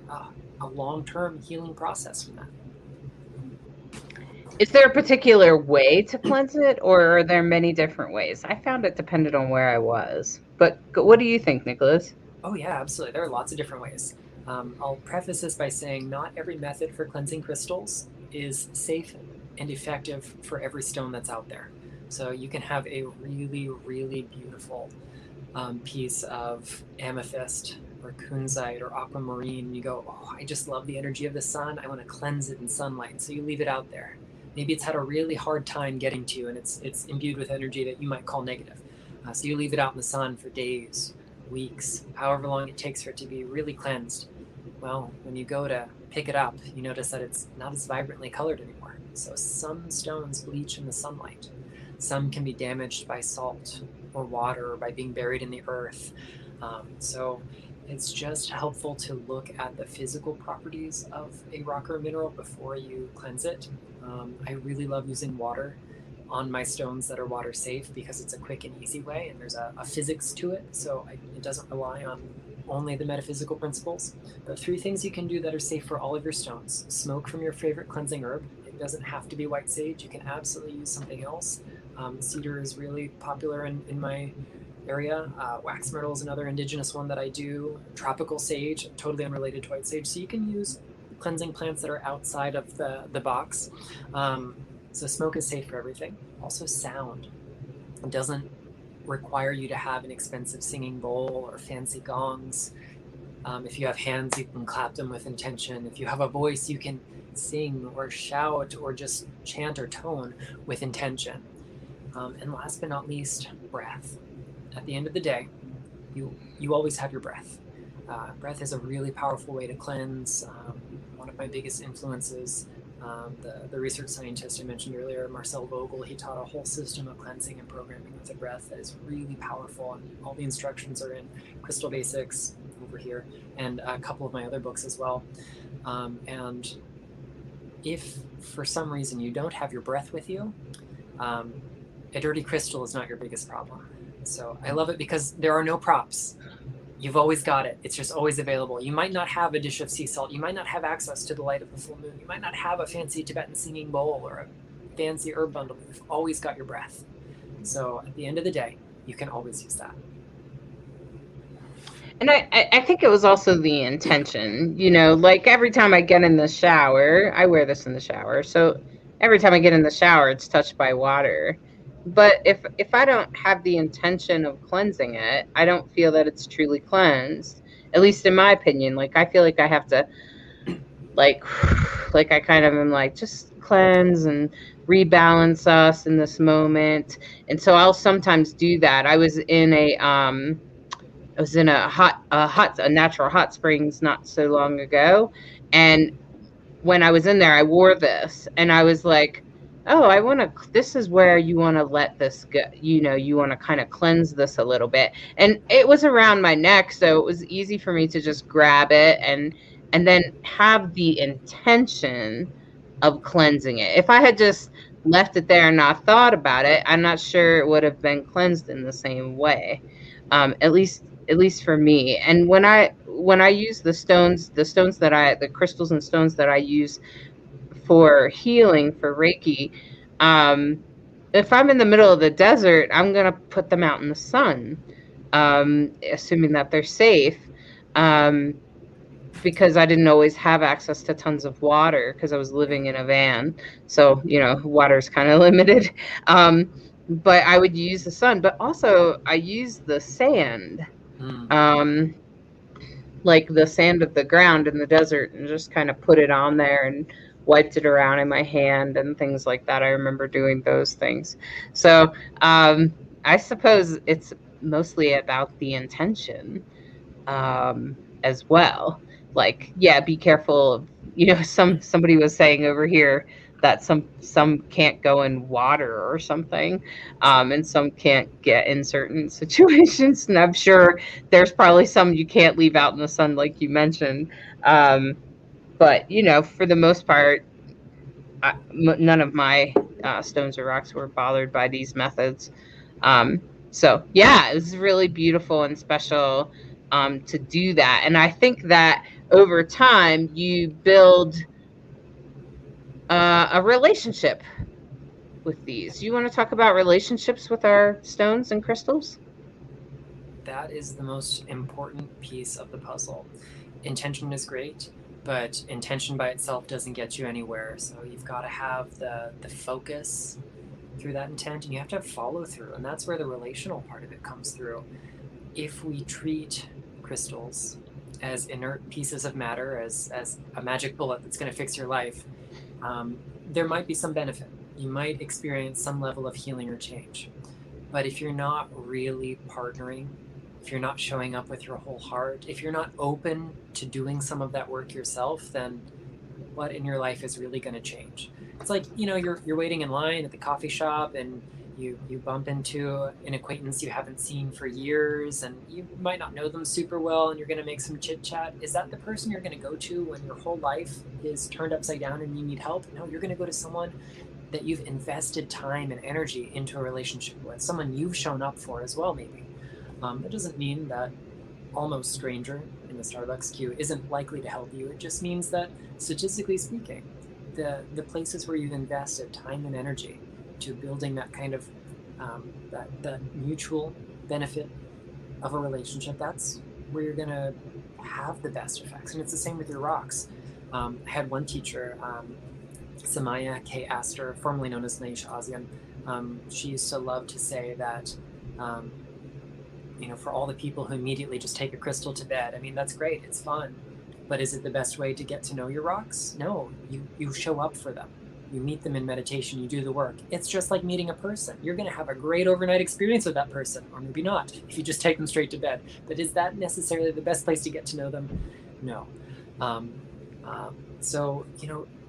long-term healing process from that. Is there a particular way to cleanse it, or are there many different ways? I found it depended on where I was. But what do you think, Nicholas? Oh, yeah, absolutely. There are lots of different ways. I'll preface this by saying not every method for cleansing crystals is safe and effective for every stone that's out there. So you can have a really, really beautiful piece of amethyst or kunzite or aquamarine, and you go, oh, I just love the energy of the sun. I want to cleanse it in sunlight. So you leave it out there. Maybe it's had a really hard time getting to you, and it's imbued with energy that you might call negative. So you leave it out in the sun for days, weeks, however long it takes for it to be really cleansed. Well, when you go to pick it up, you notice that it's not as vibrantly colored anymore. So some stones bleach in the sunlight. Some can be damaged by salt or water or by being buried in the earth. So it's just helpful to look at the physical properties of a rock or mineral before you cleanse it. I really love using water on my stones that are water safe because it's a quick and easy way, and there's a physics to it, so it doesn't rely on only the metaphysical principles. But 3 things you can do that are safe for all of your stones. Smoke from your favorite cleansing herb. It doesn't have to be white sage. You can absolutely use something else. Cedar is really popular in my area. Wax myrtle is another indigenous one that I do. Tropical sage, totally unrelated to white sage. So you can use cleansing plants that are outside of the box. So smoke is safe for everything. Also sound. It doesn't require you to have an expensive singing bowl or fancy gongs. If you have hands, you can clap them with intention. If you have a voice, you can sing or shout or just chant or tone with intention. And last but not least, breath. At the end of the day, you always have your breath. Breath is a really powerful way to cleanse. One of my biggest influences, the research scientist I mentioned earlier, Marcel Vogel, he taught a whole system of cleansing and programming with the breath that is really powerful. And all the instructions are in Crystal Basics over here and a couple of my other books as well. And if for some reason you don't have your breath with you, a dirty crystal is not your biggest problem. So I love it because there are no props. You've always got it. It's just always available. You might not have a dish of sea salt. You might not have access to the light of the full moon. You might not have a fancy Tibetan singing bowl or a fancy herb bundle. You've always got your breath. So at the end of the day, you can always use that. And I think it was also the intention, like every time I get in the shower, I wear this in the shower. So every time I get in the shower, it's touched by water. But if I don't have the intention of cleansing it, I don't feel that it's truly cleansed, at least in my opinion. Like, I feel like I have to, like I kind of am like, just cleanse and rebalance us in this moment. And so I'll sometimes do that. I was in a natural hot springs not so long ago. And when I was in there, I wore this and I was like, oh, this is where you want to let this go. You want to kind of cleanse this a little bit. And it was around my neck, so it was easy for me to just grab it and then have the intention of cleansing it. If I had just left it there and not thought about it, I'm not sure it would have been cleansed in the same way. At least for me. And when I use the crystals and stones that I use for healing, for Reiki, if I'm in the middle of the desert, I'm going to put them out in the sun, assuming that they're safe, because I didn't always have access to tons of water because I was living in a van. So, water is kind of limited. But I would use the sun, but also I use the sand. like the sand of the ground in the desert and just kind of put it on there and wiped it around in my hand and things like that. I remember doing those things. So I suppose it's mostly about the intention as well. Like, yeah, be careful of, somebody was saying over here that some can't go in water or something, and some can't get in certain situations. And I'm sure there's probably some you can't leave out in the sun, like you mentioned. But for the most part, none of my stones or rocks were bothered by these methods. So yeah, it was really beautiful and special to do that. And I think that over time you build a relationship with these. You want to talk about relationships with our stones and crystals? That is the most important piece of the puzzle. Intention is great, but intention by itself doesn't get you anywhere. So you've got to have the focus through that intent, and you have to have follow through, and that's where the relational part of it comes through. If we treat crystals as inert pieces of matter, as a magic bullet that's going to fix your life, there might be some benefit. You might experience some level of healing or change. But if you're not really partnering, if you're not showing up with your whole heart, if you're not open to doing some of that work yourself, then what in your life is really going to change? It's like, you're waiting in line at the coffee shop and you bump into an acquaintance you haven't seen for years, and you might not know them super well, and you're going to make some chit chat. Is that the person you're going to go to when your whole life is turned upside down and you need help? No, you're going to go to someone that you've invested time and energy into a relationship with, someone you've shown up for as well, maybe. That doesn't mean that almost stranger in the Starbucks queue isn't likely to help you. It just means that, statistically speaking, the places where you've invested time and energy to building that kind of that mutual benefit of a relationship, that's where you're going to have the best effects. And it's the same with your rocks. I had one teacher, Samaya K. Astor, formerly known as Naisha Azian. She used to love to say that, for all the people who immediately just take a crystal to bed, I mean, that's great, it's fun. But is it the best way to get to know your rocks? No, you show up for them. You meet them in meditation, you do the work. It's just like meeting a person. You're going to have a great overnight experience with that person, or maybe not, if you just take them straight to bed. But is that necessarily the best place to get to know them? No. So,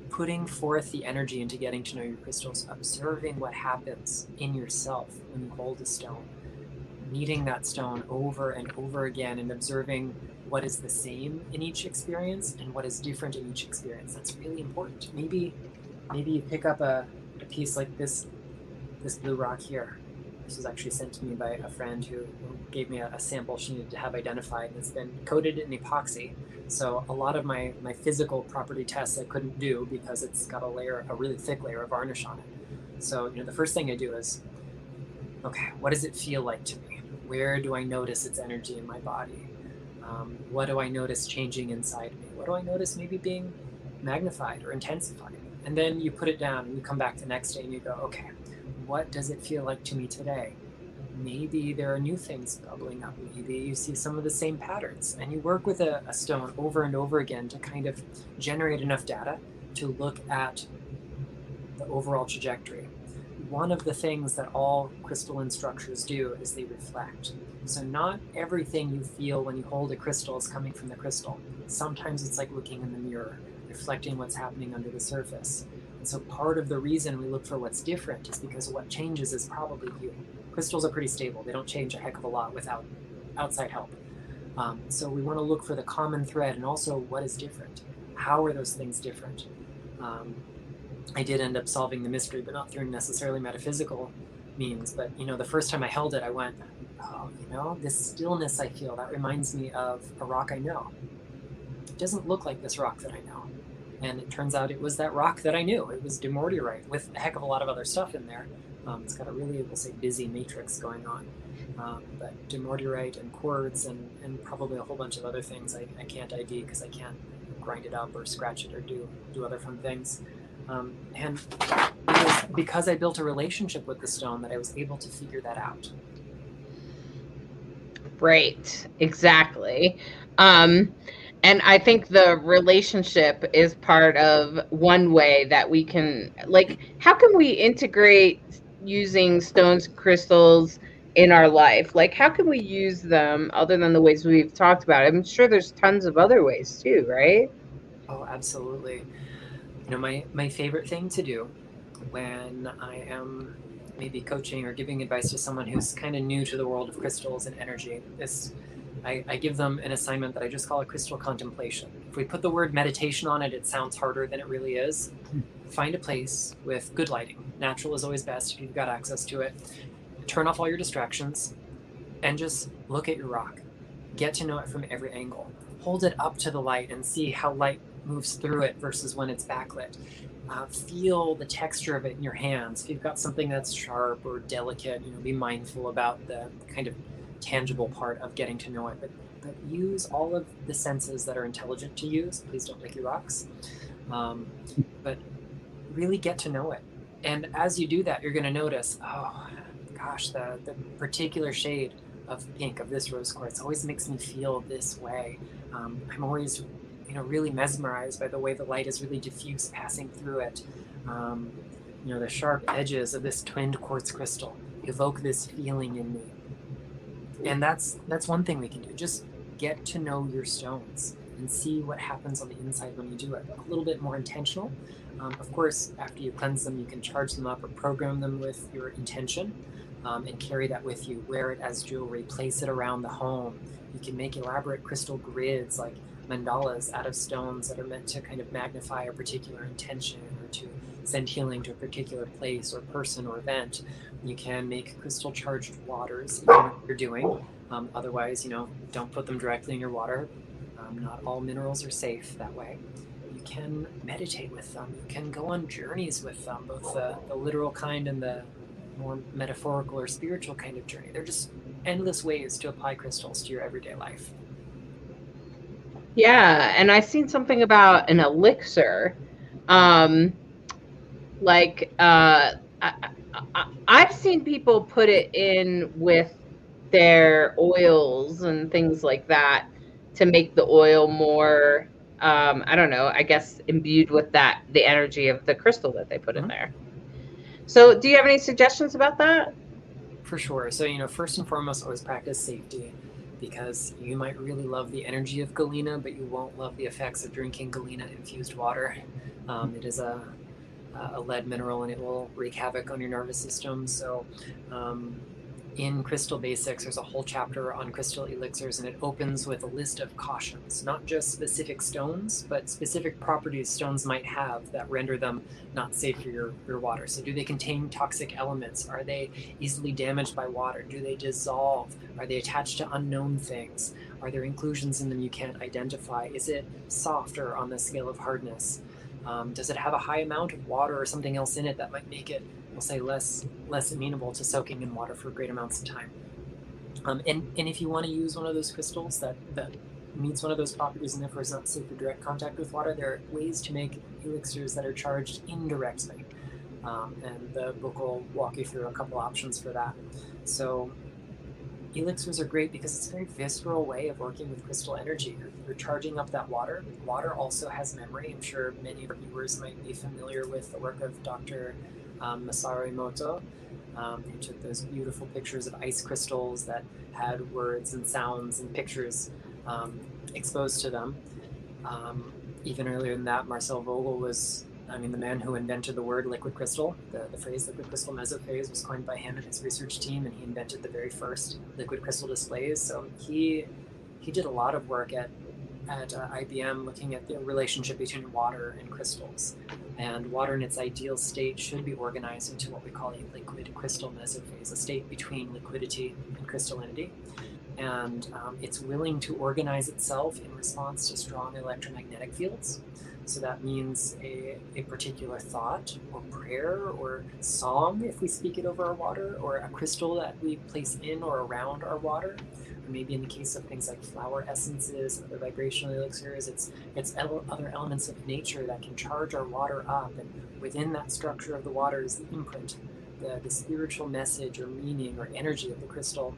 putting forth the energy into getting to know your crystals, observing what happens in yourself when you hold a stone, meeting that stone over and over again and observing what is the same in each experience and what is different in each experience. That's really important. Maybe you pick up a piece like this blue rock here. This was actually sent to me by a friend who gave me a sample she needed to have identified. It's been coated in epoxy. So a lot of my physical property tests I couldn't do because it's got a really thick layer of varnish on it. So, the first thing I do is, okay, what does it feel like to me? Where do I notice its energy in my body? What do I notice changing inside me? What do I notice maybe being magnified or intensified? And then you put it down and you come back the next day and you go, okay, what does it feel like to me today? Maybe there are new things bubbling up. Maybe you see some of the same patterns, and you work with a stone over and over again to kind of generate enough data to look at the overall trajectory. One of the things that all crystalline structures do is they reflect. So not everything you feel when you hold a crystal is coming from the crystal. Sometimes it's like looking in the mirror, reflecting what's happening under the surface. And so part of the reason we look for what's different is because what changes is probably you. Crystals are pretty stable. They don't change a heck of a lot without outside help. So we want to look for the common thread and also what is different. How are those things different? I did end up solving the mystery, but not through necessarily metaphysical means. But, the first time I held it, I went, oh, this stillness I feel, that reminds me of a rock I know. It doesn't look like this rock that I know. And it turns out it was that rock that I knew. It was demortierite with a heck of a lot of other stuff in there. It's got a really, we'll say, busy matrix going on. But demortierite and quartz and probably a whole bunch of other things I can't ID because I can't grind it up or scratch it or do other fun things. And because I built a relationship with the stone that I was able to figure that out. Right, exactly. Um, and I think the relationship is part of one way that we can, like, how can we integrate using stones, crystals in our life? Like, how can we use them other than the ways we've talked about? I'm sure there's tons of other ways too, right? Oh, absolutely. You know, my favorite thing to do when I am maybe coaching or giving advice to someone who's kind of new to the world of crystals and energy is I give them an assignment that I just call a crystal contemplation. If we put the word meditation on it, it sounds harder than it really is. Find a place with good lighting. Natural is always best if you've got access to it. Turn off all your distractions and just look at your rock. Get to know it from every angle. Hold it up to the light and see how light moves through it versus when it's backlit. Feel the texture of it in your hands. If you've got something that's sharp or delicate, be mindful about the kind of tangible part of getting to know it. But use all of the senses that are intelligent to use. Please don't lick your rocks. But really get to know it. And as you do that, you're going to notice, oh gosh, the particular shade of pink of this rose quartz always makes me feel this way. I'm always really mesmerized by the way the light is really diffuse passing through it. The sharp edges of this twinned quartz crystal evoke this feeling in me. And that's one thing we can do. Just get to know your stones and see what happens on the inside when you do it. A little bit more intentional. Of course, after you cleanse them, you can charge them up or program them with your intention and carry that with you. Wear it as jewelry, place it around the home. You can make elaborate crystal grids like mandalas out of stones that are meant to kind of magnify a particular intention or to send healing to a particular place or person or event. You can make crystal charged waters, if you know what you're doing. Otherwise, don't put them directly in your water. Not all minerals are safe that way. You can meditate with them. You can go on journeys with them, both the literal kind and the more metaphorical or spiritual kind of journey. They're just endless ways to apply crystals to your everyday life. Yeah, and I've seen something about an elixir. I've seen people put it in with their oils and things like that to make the oil more, I don't know, I guess imbued with the energy of the crystal that they put in there. So do you have any suggestions about that? For sure. So, first and foremost, always practice safety, because you might really love the energy of galena, but you won't love the effects of drinking galena-infused water. It is a lead mineral, and it will wreak havoc on your nervous system. So in Crystal Basics, there's a whole chapter on crystal elixirs, and it opens with a list of cautions, not just specific stones, but specific properties stones might have that render them not safe for your water. So do they contain toxic elements? Are they easily damaged by water? Do they dissolve? Are they attached to unknown things? Are there inclusions in them you can't identify? Is it softer on the scale of hardness? Does it have a high amount of water or something else in it that might make it, we'll say, less amenable to soaking in water for great amounts of time? And if you want to use one of those crystals that meets one of those properties and therefore is not safe for direct contact with water, there are ways to make elixirs that are charged indirectly. And the book will walk you through a couple options for that. So elixirs are great because it's a very visceral way of working with crystal energy. You're charging up that water. Water also has memory. I'm sure many of our viewers might be familiar with the work of Dr. Masaru Emoto, who took those beautiful pictures of ice crystals that had words and sounds and pictures exposed to them. Even earlier than that, Marcel Vogel was the man who invented the word liquid crystal. The phrase liquid crystal mesophase was coined by him and his research team, and he invented the very first liquid crystal displays. So he did a lot of work at IBM looking at the relationship between water and crystals. And water in its ideal state should be organized into what we call a liquid crystal mesophase, a state between liquidity and crystallinity. And it's willing to organize itself in response to strong electromagnetic fields. So that means a particular thought or prayer or song, if we speak it over our water, or a crystal that we place in or around our water. Or maybe in the case of things like flower essences, other vibrational elixirs, it's other elements of nature that can charge our water up. And within that structure of the water is the imprint, the spiritual message or meaning or energy of the crystal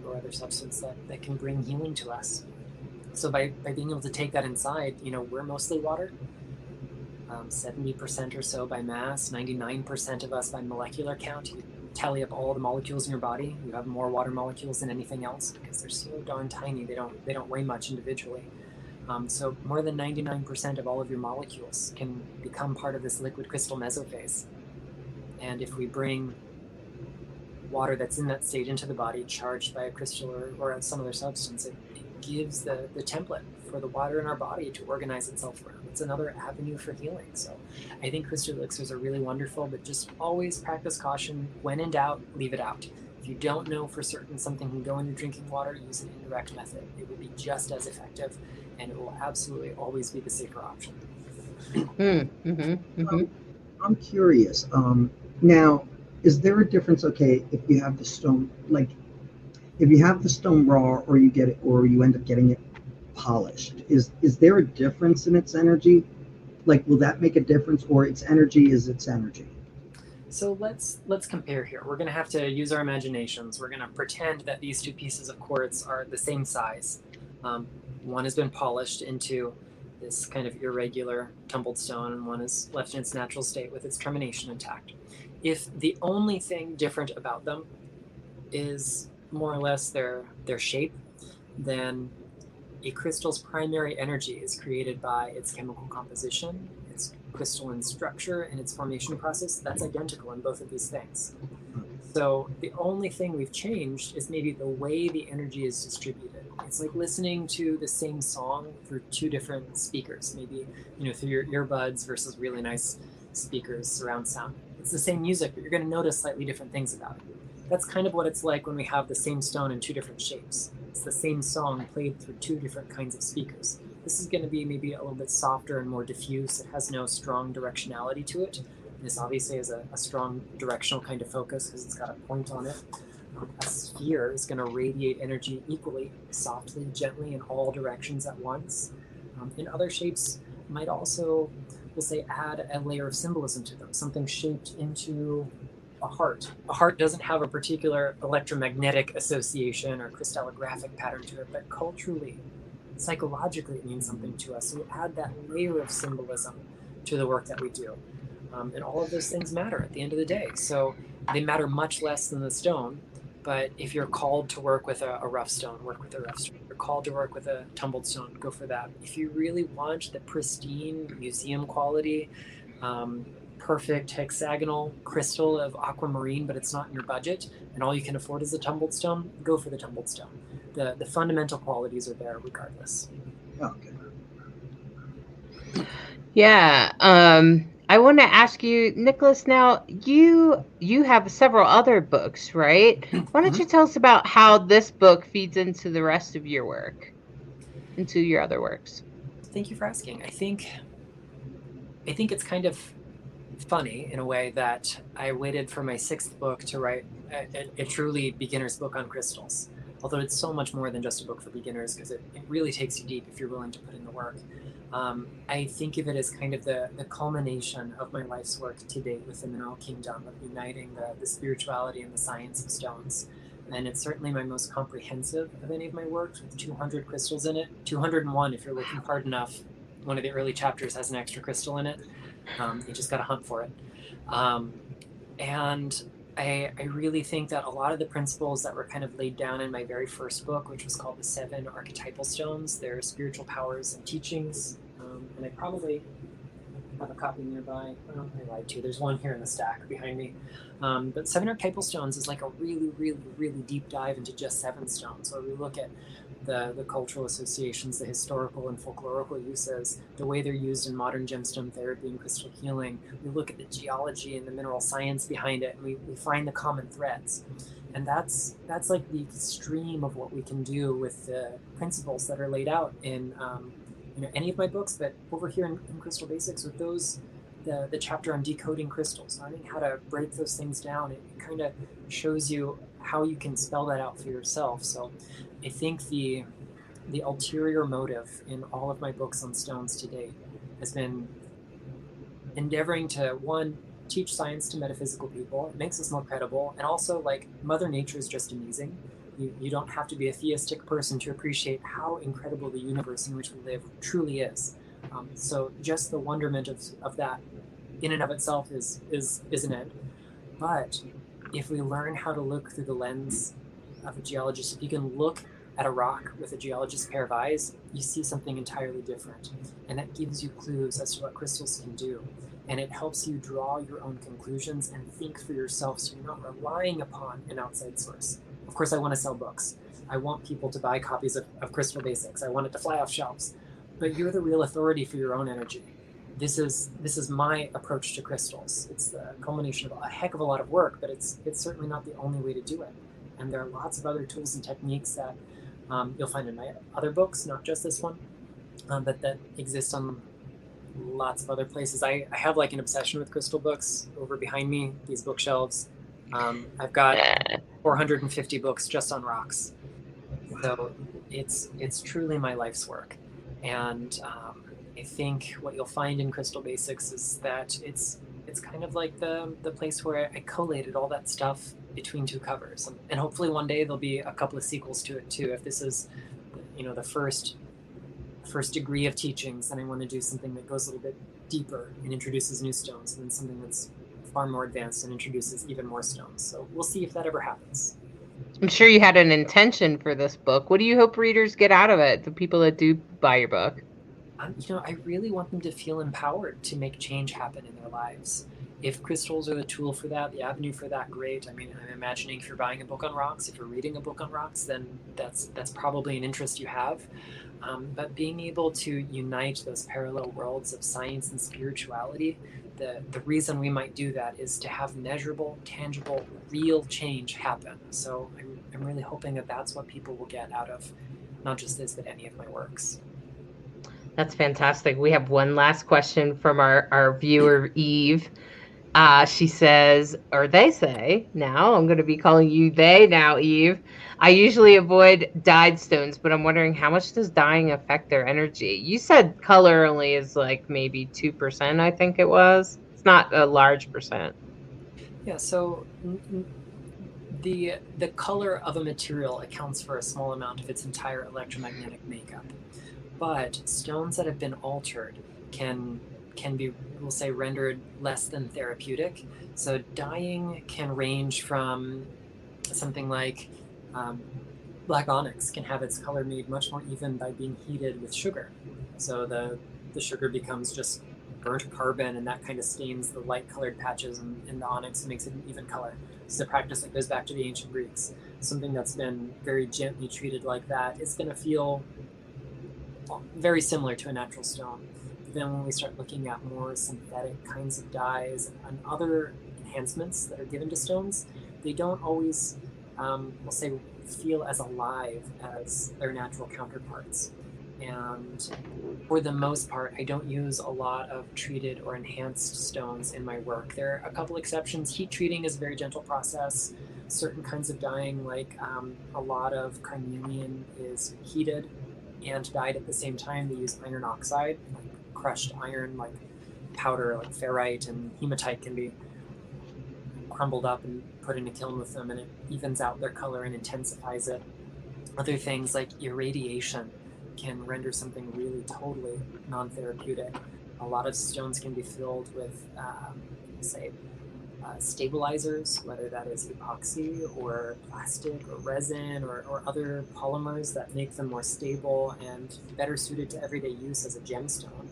or other substance that can bring healing to us. So by being able to take that inside, we're mostly water. 70% or so by mass, 99% of us by molecular count. You tally up all the molecules in your body, you have more water molecules than anything else because they're so darn tiny. They don't weigh much individually. So more than 99% of all of your molecules can become part of this liquid crystal mesophase. And if we bring water that's in that state into the body, charged by a crystal or some other substance, it gives the template for the water in our body to organize itself around. It's another avenue for healing. So I think crystal elixirs are really wonderful, but just always practice caution. When in doubt, leave it out. If you don't know for certain something can go in your drinking water, use an indirect method. It will be just as effective, and it will absolutely always be the safer option. I'm curious. Now, is there a difference? Okay, if you have the stone, like if you have the stone raw, or you get it, or you end up getting it polished, is there a difference in its energy? Like, will that make a difference, or its energy is its energy? So let's compare here. We're going to have to use our imaginations. We're going to pretend that these two pieces of quartz are the same size. One has been polished into this kind of irregular tumbled stone, and one is left in its natural state with its termination intact. If the only thing different about them is more or less their shape, then a crystal's primary energy is created by its chemical composition, its crystalline structure, and its formation process. That's identical in both of these things. So the only thing we've changed is maybe the way the energy is distributed. It's like listening to the same song through two different speakers, maybe through your earbuds versus really nice speakers, surround sound. It's the same music, but you're going to notice slightly different things about it. That's kind of what it's like when we have the same stone in two different shapes. It's the same song played through two different kinds of speakers. This is going to be maybe a little bit softer and more diffuse. It has no strong directionality to it. This obviously has a strong directional kind of focus because it's got a point on it. A sphere is going to radiate energy equally, softly, gently, in all directions at once. In other shapes might also, we'll say, add a layer of symbolism to them, something shaped into a heart. A heart doesn't have a particular electromagnetic association or crystallographic pattern to it, but culturally, psychologically, it means something to us. So we add that layer of symbolism to the work that we do. And all of those things matter at the end of the day. So they matter much less than the stone. But if you're called to work with a rough stone, work with a rough stone. If you're called to work with a tumbled stone, go for that. If you really want the pristine museum quality, perfect hexagonal crystal of aquamarine, but it's not in your budget, and all you can afford is a tumbled stone, go for the tumbled stone. The fundamental qualities are there regardless. Okay. Yeah. I want to ask you, Nicholas, now you have several other books, right? Why don't you tell us about how this book feeds into the rest of your work, into your other works? Thank you for asking. I think it's kind of funny in a way that I waited for my 6th book to write a truly beginner's book on crystals. Although it's so much more than just a book for beginners, because it really takes you deep if you're willing to put in the work. I think of it as kind of the culmination of my life's work to date with the mineral kingdom, of uniting the spirituality and the science of stones. And it's certainly my most comprehensive of any of my works, with 200 crystals in it. 201 if you're looking hard enough. One of the early chapters has an extra crystal in it. You just got to hunt for it. And I really think that a lot of the principles that were kind of laid down in my very first book, which was called The 7 Archetypal Stones, their spiritual powers and teachings, and I probably have a copy nearby. Oh, I lied to. There's one here in the stack behind me. But 7 Archetypal Stones is like a really, really, really deep dive into just 7 stones, where we look at the cultural associations, the historical and folklorical uses, the way they're used in modern gemstone therapy and crystal healing. We look at the geology and the mineral science behind it, and we find the common threads. And that's like the extreme of what we can do with the principles that are laid out in any of my books, but over here in Crystal Basics with those, the chapter on decoding crystals, learning how to break those things down. It kind of shows you how you can spell that out for yourself. So I think the ulterior motive in all of my books on stones to date has been endeavoring to, one, teach science to metaphysical people. It makes us more credible. And also, like, Mother Nature is just amazing. You don't have to be a theistic person to appreciate how incredible the universe in which we live truly is. So just the wonderment of that in and of itself is an end. But if we learn how to look through the lens of a geologist, if you can look at a rock with a geologist's pair of eyes, you see something entirely different. And that gives you clues as to what crystals can do. And it helps you draw your own conclusions and think for yourself, so you're not relying upon an outside source. Of course, I want to sell books. I want people to buy copies of Crystal Basics. I want it to fly off shelves. But you're the real authority for your own energy. This is my approach to crystals. It's the culmination of a heck of a lot of work, but it's certainly not the only way to do it. And there are lots of other tools and techniques that you'll find in my other books, not just this one, but that exist on lots of other places. I have like an obsession with crystal books over behind me, these bookshelves. I've got 450 books just on rocks. So it's truly my life's work. And I think what you'll find in Crystal Basics is that it's kind of like the place where I collated all that stuff between two covers. And hopefully one day there'll be a couple of sequels to it too. If this is, the first degree of teachings, then I want to do something that goes a little bit deeper and introduces new stones, and then something that's far more advanced and introduces even more stones. So we'll see if that ever happens. I'm sure you had an intention for this book. What do you hope readers get out of it, the people that do buy your book? I really want them to feel empowered to make change happen in their lives. If crystals are the tool for that, the avenue for that, great. I mean, I'm imagining if you're buying a book on rocks, if you're reading a book on rocks, then that's probably an interest you have. But being able to unite those parallel worlds of science and spirituality, the reason we might do that is to have measurable, tangible, real change happen. So I'm really hoping that that's what people will get out of not just this, but any of my works. That's fantastic. We have one last question from our viewer, Eve. She says, or they say, now I'm going to be calling you they now, Eve. I usually avoid dyed stones, but I'm wondering how much does dyeing affect their energy? You said color only is like maybe 2%, I think it was. It's not a large percent. Yeah, so the color of a material accounts for a small amount of its entire electromagnetic makeup. But stones that have been altered can be, we'll say, rendered less than therapeutic. So dyeing can range from something like black onyx can have its color made much more even by being heated with sugar. So the sugar becomes just burnt carbon, and that kind of stains the light colored patches in the onyx and makes it an even color. It's a practice that goes back to the ancient Greeks. Something that's been very gently treated like that, it's going to feel very similar to a natural stone. But then when we start looking at more synthetic kinds of dyes and other enhancements that are given to stones, they don't always, we'll say, feel as alive as their natural counterparts. And for the most part, I don't use a lot of treated or enhanced stones in my work. There are a couple exceptions. Heat treating is a very gentle process. Certain kinds of dyeing, like a lot of carnelian, is heated and dyed at the same time. They use iron oxide, like crushed iron, like powder, like ferrite and hematite can be crumbled up and put in a kiln with them, and it evens out their color and intensifies it. Other things like irradiation can render something really totally non-therapeutic. A lot of stones can be filled with, stabilizers, whether that is epoxy or plastic or resin or other polymers that make them more stable and better suited to everyday use as a gemstone,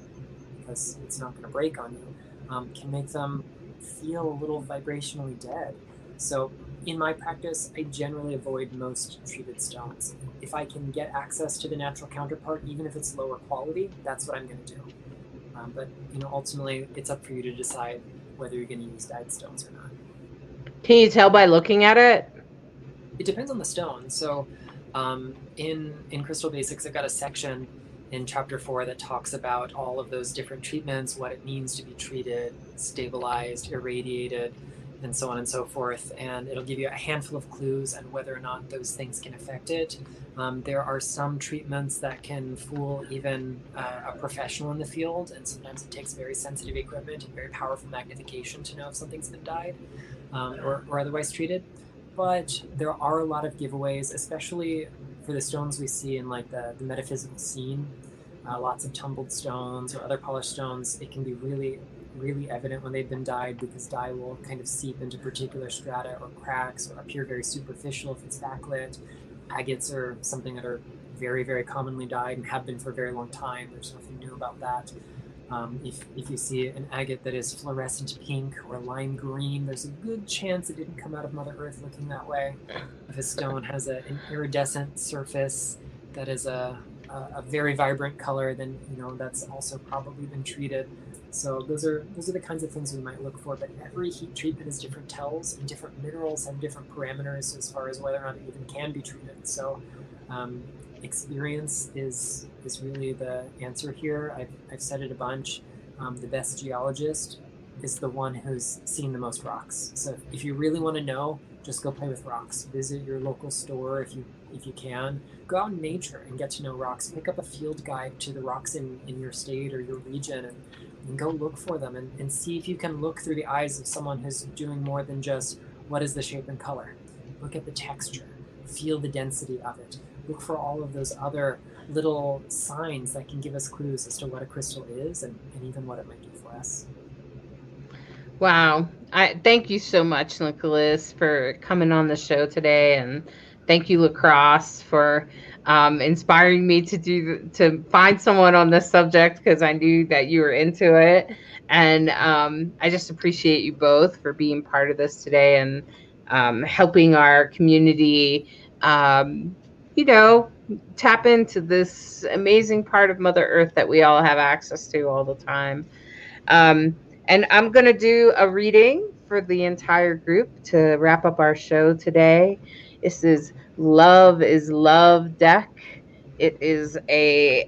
because it's not going to break on you, can make them feel a little vibrationally dead. So in my practice, I generally avoid most treated stones. If I can get access to the natural counterpart, even if it's lower quality, that's what I'm going to do. But ultimately, it's up for you to decide whether you're going to use dyed stones or not. Can you tell by looking at it? It depends on the stone. So in Crystal Basics, I've got a section in chapter 4 that talks about all of those different treatments, what it means to be treated, stabilized, irradiated, and so on and so forth. And it'll give you a handful of clues on whether or not those things can affect it. There are some treatments that can fool even a professional in the field, and sometimes it takes very sensitive equipment and very powerful magnification to know if something's been dyed or otherwise treated. but there are a lot of giveaways, especially for the stones we see in like the metaphysical scene. Lots of tumbled stones or other polished stones, it can be really, really evident when they've been dyed, because dye will kind of seep into particular strata or cracks or appear very superficial if it's backlit. Agates are something that are very, very commonly dyed and have been for a very long time. There's nothing new about that. If you see an agate that is fluorescent pink or lime green, there's a good chance it didn't come out of Mother Earth looking that way. If a stone has an iridescent surface that is a very vibrant color, then that's also probably been treated. So those are the kinds of things we might look for. But every heat treatment has different tells, and different minerals have different parameters as far as whether or not it even can be treated. So experience is really the answer here. I've said it a bunch. The best geologist is the one who's seen the most rocks. So if you really want to know, just go play with rocks. Visit your local store if you can. Go out in nature and get to know rocks. Pick up a field guide to the rocks in your state or your region, and go look for them and see if you can look through the eyes of someone who's doing more than just what is the shape and color. Look at the texture. Feel the density of it. Look for all of those other little signs that can give us clues as to what a crystal is and even what it might do for us. Wow. I thank you so much, Nicholas, for coming on the show today, and thank you, Lacrosse, for inspiring me to find someone on this subject, because I knew that you were into it. And I just appreciate you both for being part of this today and helping our community tap into this amazing part of Mother Earth that we all have access to all the time. And I'm going to do a reading for the entire group to wrap up our show today. This is Love is Love deck. It is a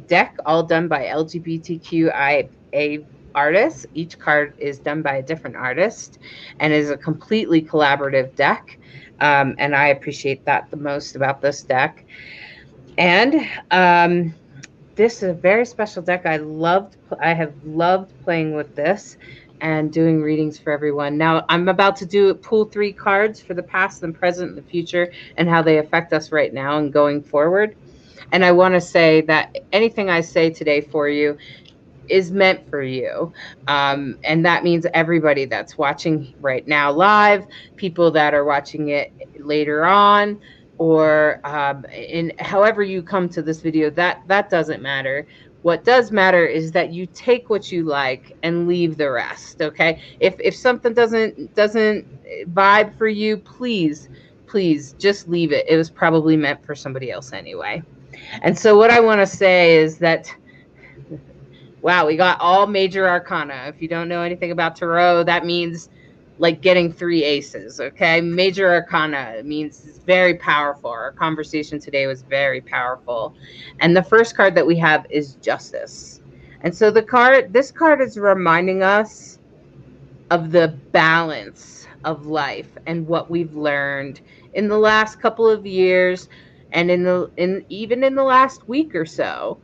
deck all done by LGBTQIA artists. Each card is done by a different artist and is a completely collaborative deck. And I appreciate that the most about this deck. And this is a very special deck. I have loved playing with this and doing readings for everyone. Now I'm about to pull 3 cards for the past, the present, and the future, and how they affect us right now and going forward. And I want to say that anything I say today for you is meant for you. And that means everybody that's watching right now live, people that are watching it later on, or in however you come to this video, that doesn't matter. What does matter is that you take what you like and leave the rest. Okay. If something doesn't vibe for you, please just leave it. It was probably meant for somebody else anyway. And so what I want to say is that, wow, we got all major arcana. If you don't know anything about tarot, that means like getting 3 aces, okay? Major arcana means it's very powerful. Our conversation today was very powerful. And the first card that we have is Justice. And so this card is reminding us of the balance of life and what we've learned in the last couple of years, and even in the last week or so.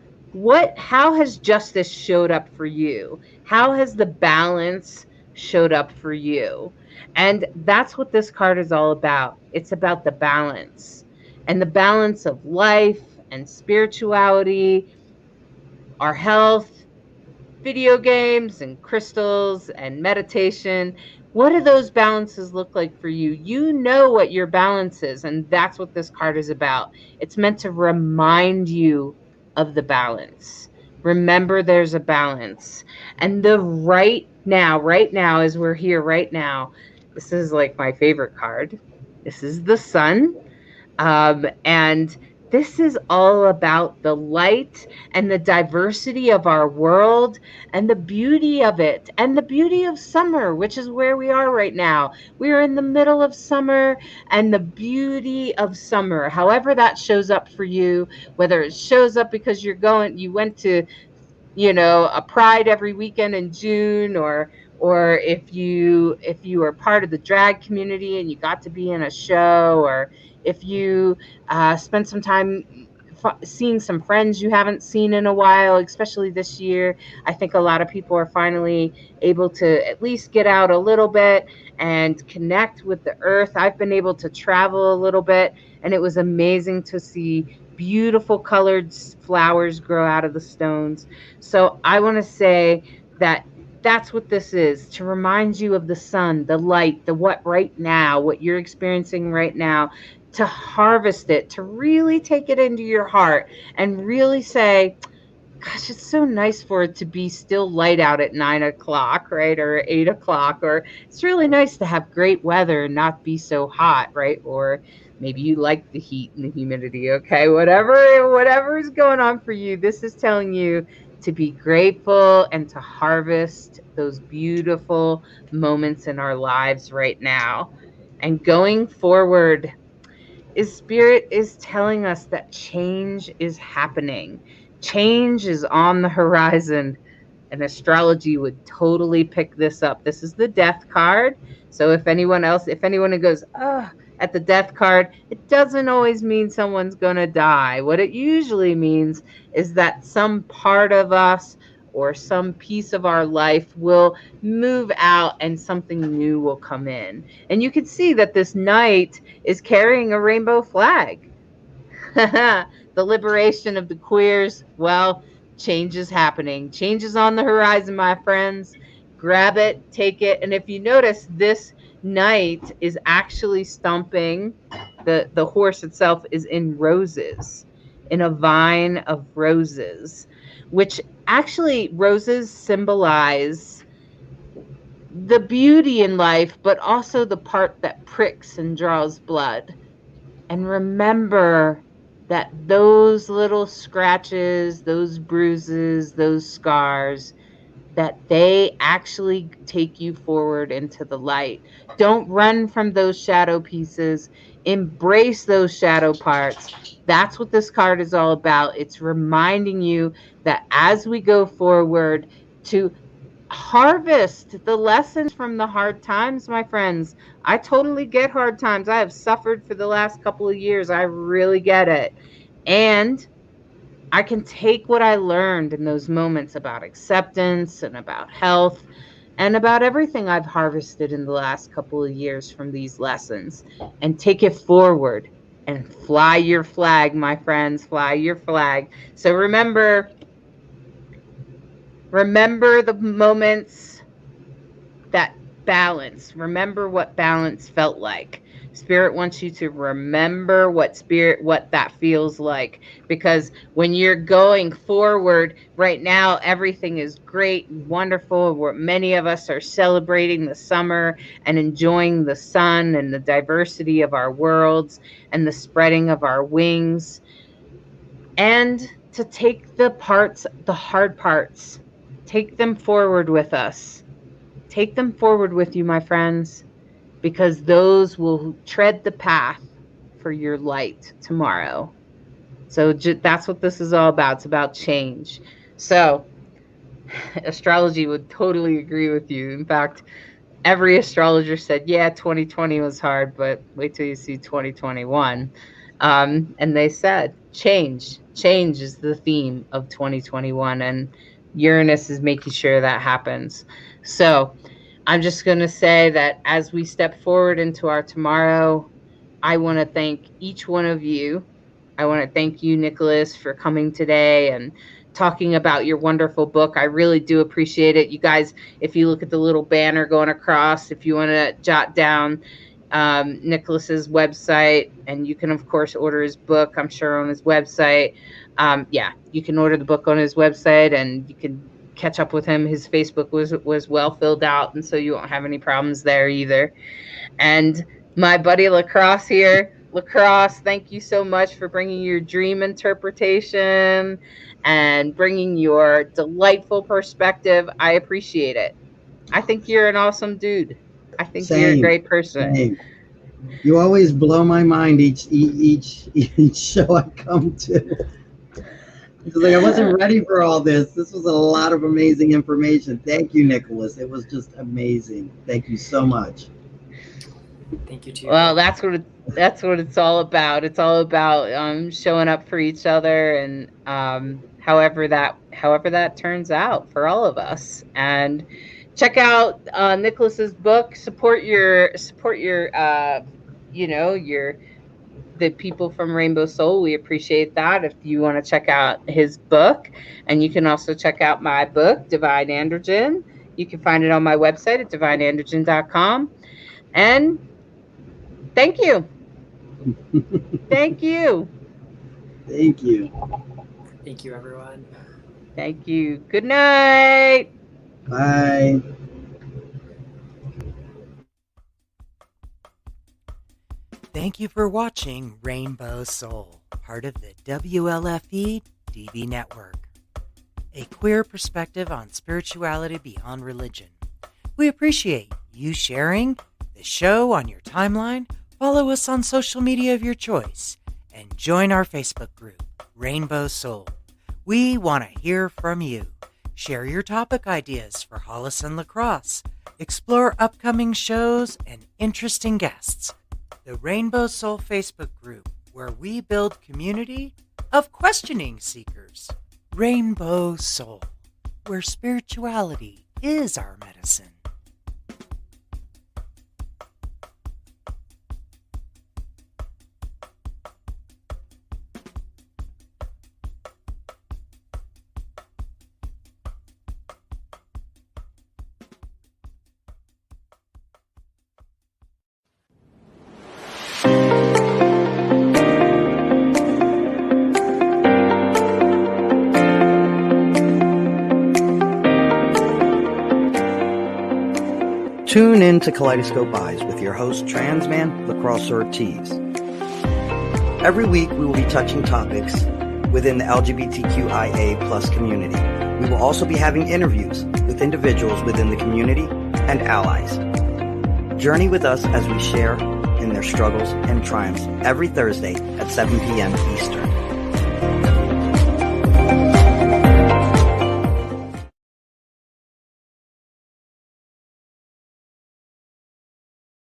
How has justice showed up for you? How has the balance showed up for you? And that's what this card is all about. It's about the balance, and the balance of life and spirituality, our health, video games and crystals and meditation. What do those balances look like for you? You know what your balance is, and that's what this card is about. It's meant to remind you of the balance. Remember, there's a balance. And right now, as we're here right now, this is like my favorite card. This is the Sun. And this is all about the light and the diversity of our world and the beauty of it and the beauty of summer, which is where we are right now. We are in the middle of summer, and the beauty of summer, however that shows up for you, whether it shows up because you went to, a pride every weekend in June, or if you are part of the drag community and you got to be in a show, or if you spend some time seeing some friends you haven't seen in a while, especially this year. I think a lot of people are finally able to at least get out a little bit and connect with the earth. I've been able to travel a little bit, and it was amazing to see beautiful colored flowers grow out of the stones. So I want to say that that's what this is, to remind you of the sun, the light, the what right now, what you're experiencing right now, to harvest it, to really take it into your heart and really say, gosh, it's so nice for it to be still light out at 9 o'clock, right? Or 8 o'clock, or it's really nice to have great weather and not be so hot, right? Or maybe you like the heat and the humidity, okay? Whatever is going on for you, this is telling you to be grateful and to harvest those beautiful moments in our lives right now. And going forward, Spirit is telling us that change is happening. Change is on the horizon, and astrology would totally pick this up. This is the death card. So if anyone who goes, at the death card, it doesn't always mean someone's going to die. What it usually means is that some part of us or some piece of our life will move out and something new will come in. And you can see that this knight is carrying a rainbow flag. The liberation of the queers. Well, change is happening. Change is on the horizon, my friends. Grab it, take it. And if you notice, this knight is actually stomping. The horse itself is in roses, in a vine of roses, which actually roses symbolize the beauty in life, but also the part that pricks and draws blood. And remember that those little scratches, those bruises, those scars, that they actually take you forward into the light. Don't run from those shadow pieces. Embrace those shadow parts. That's what this card is all about. It's reminding you that as we go forward, to harvest the lessons from the hard times, my friends. I totally get hard times. I have suffered for the last couple of years. I really get it. And I can take what I learned in those moments about acceptance and about health and about everything I've harvested in the last couple of years from these lessons and take it forward and fly your flag, my friends, fly your flag. So remember the moments that balance. Remember what balance felt like. Spirit wants you to remember what that feels like, because when you're going forward right now, everything is great and wonderful. Many of us are celebrating the summer and enjoying the sun and the diversity of our worlds and the spreading of our wings, and to take the hard parts, take them forward with us. Take them forward with you, my friends, because those will tread the path for your light tomorrow. So that's what this is all about. It's about change. So astrology would totally agree with you. In fact, every astrologer said, yeah, 2020 was hard, but wait till you see 2021. And they said, change is the theme of 2021, and Uranus is making sure that happens. So I'm just going to say that as we step forward into our tomorrow, I want to thank each one of you. I want to thank you, Nicholas, for coming today and talking about your wonderful book. I really do appreciate it. You guys, if you look at the little banner going across, if you want to jot down Nicholas's website, and you can, of course, order his book, I'm sure, on his website. You can order the book on his website, and you can catch up with him. His Facebook was well filled out, and so you won't have any problems there either. And my buddy Lacrosse here, thank you so much for bringing your dream interpretation and bringing your delightful perspective. I appreciate it. I think you're an awesome dude. I think you're a great person. Same. You always blow my mind each show I come to. It's like I wasn't ready for all this. This was a lot of amazing information. Thank you, Nicholas. It was just amazing. Thank you so much. Thank you too. Well, that's what it's all about. It's all about showing up for each other, and however that turns out for all of us. And check out Nicholas's book. Support your the people from Rainbow Soul. We appreciate that. If you want to check out his book, and you can also check out my book, Divine Androgen. You can find it on my website at divineandrogen.com. And thank you. Thank you. Thank you. Thank you, everyone. Thank you. Good night. Bye. Thank you for watching Rainbow Soul, part of the WLFE DB Network, a queer perspective on spirituality beyond religion. We appreciate you sharing the show on your timeline. Follow us on social media of your choice and join our Facebook group, Rainbow Soul. We want to hear from you. Share your topic ideas for Hollis and Lacrosse. Explore upcoming shows and interesting guests. The Rainbow Soul Facebook group, where we build community of questioning seekers. Rainbow Soul, where spirituality is our medicine. Tune in to Kaleidoscope Eyes with your host, Transman Lacrosse Ortiz. Every week, we will be touching topics within the LGBTQIA plus community. We will also be having interviews with individuals within the community and allies. Journey with us as we share in their struggles and triumphs every Thursday at 7 p.m. Eastern.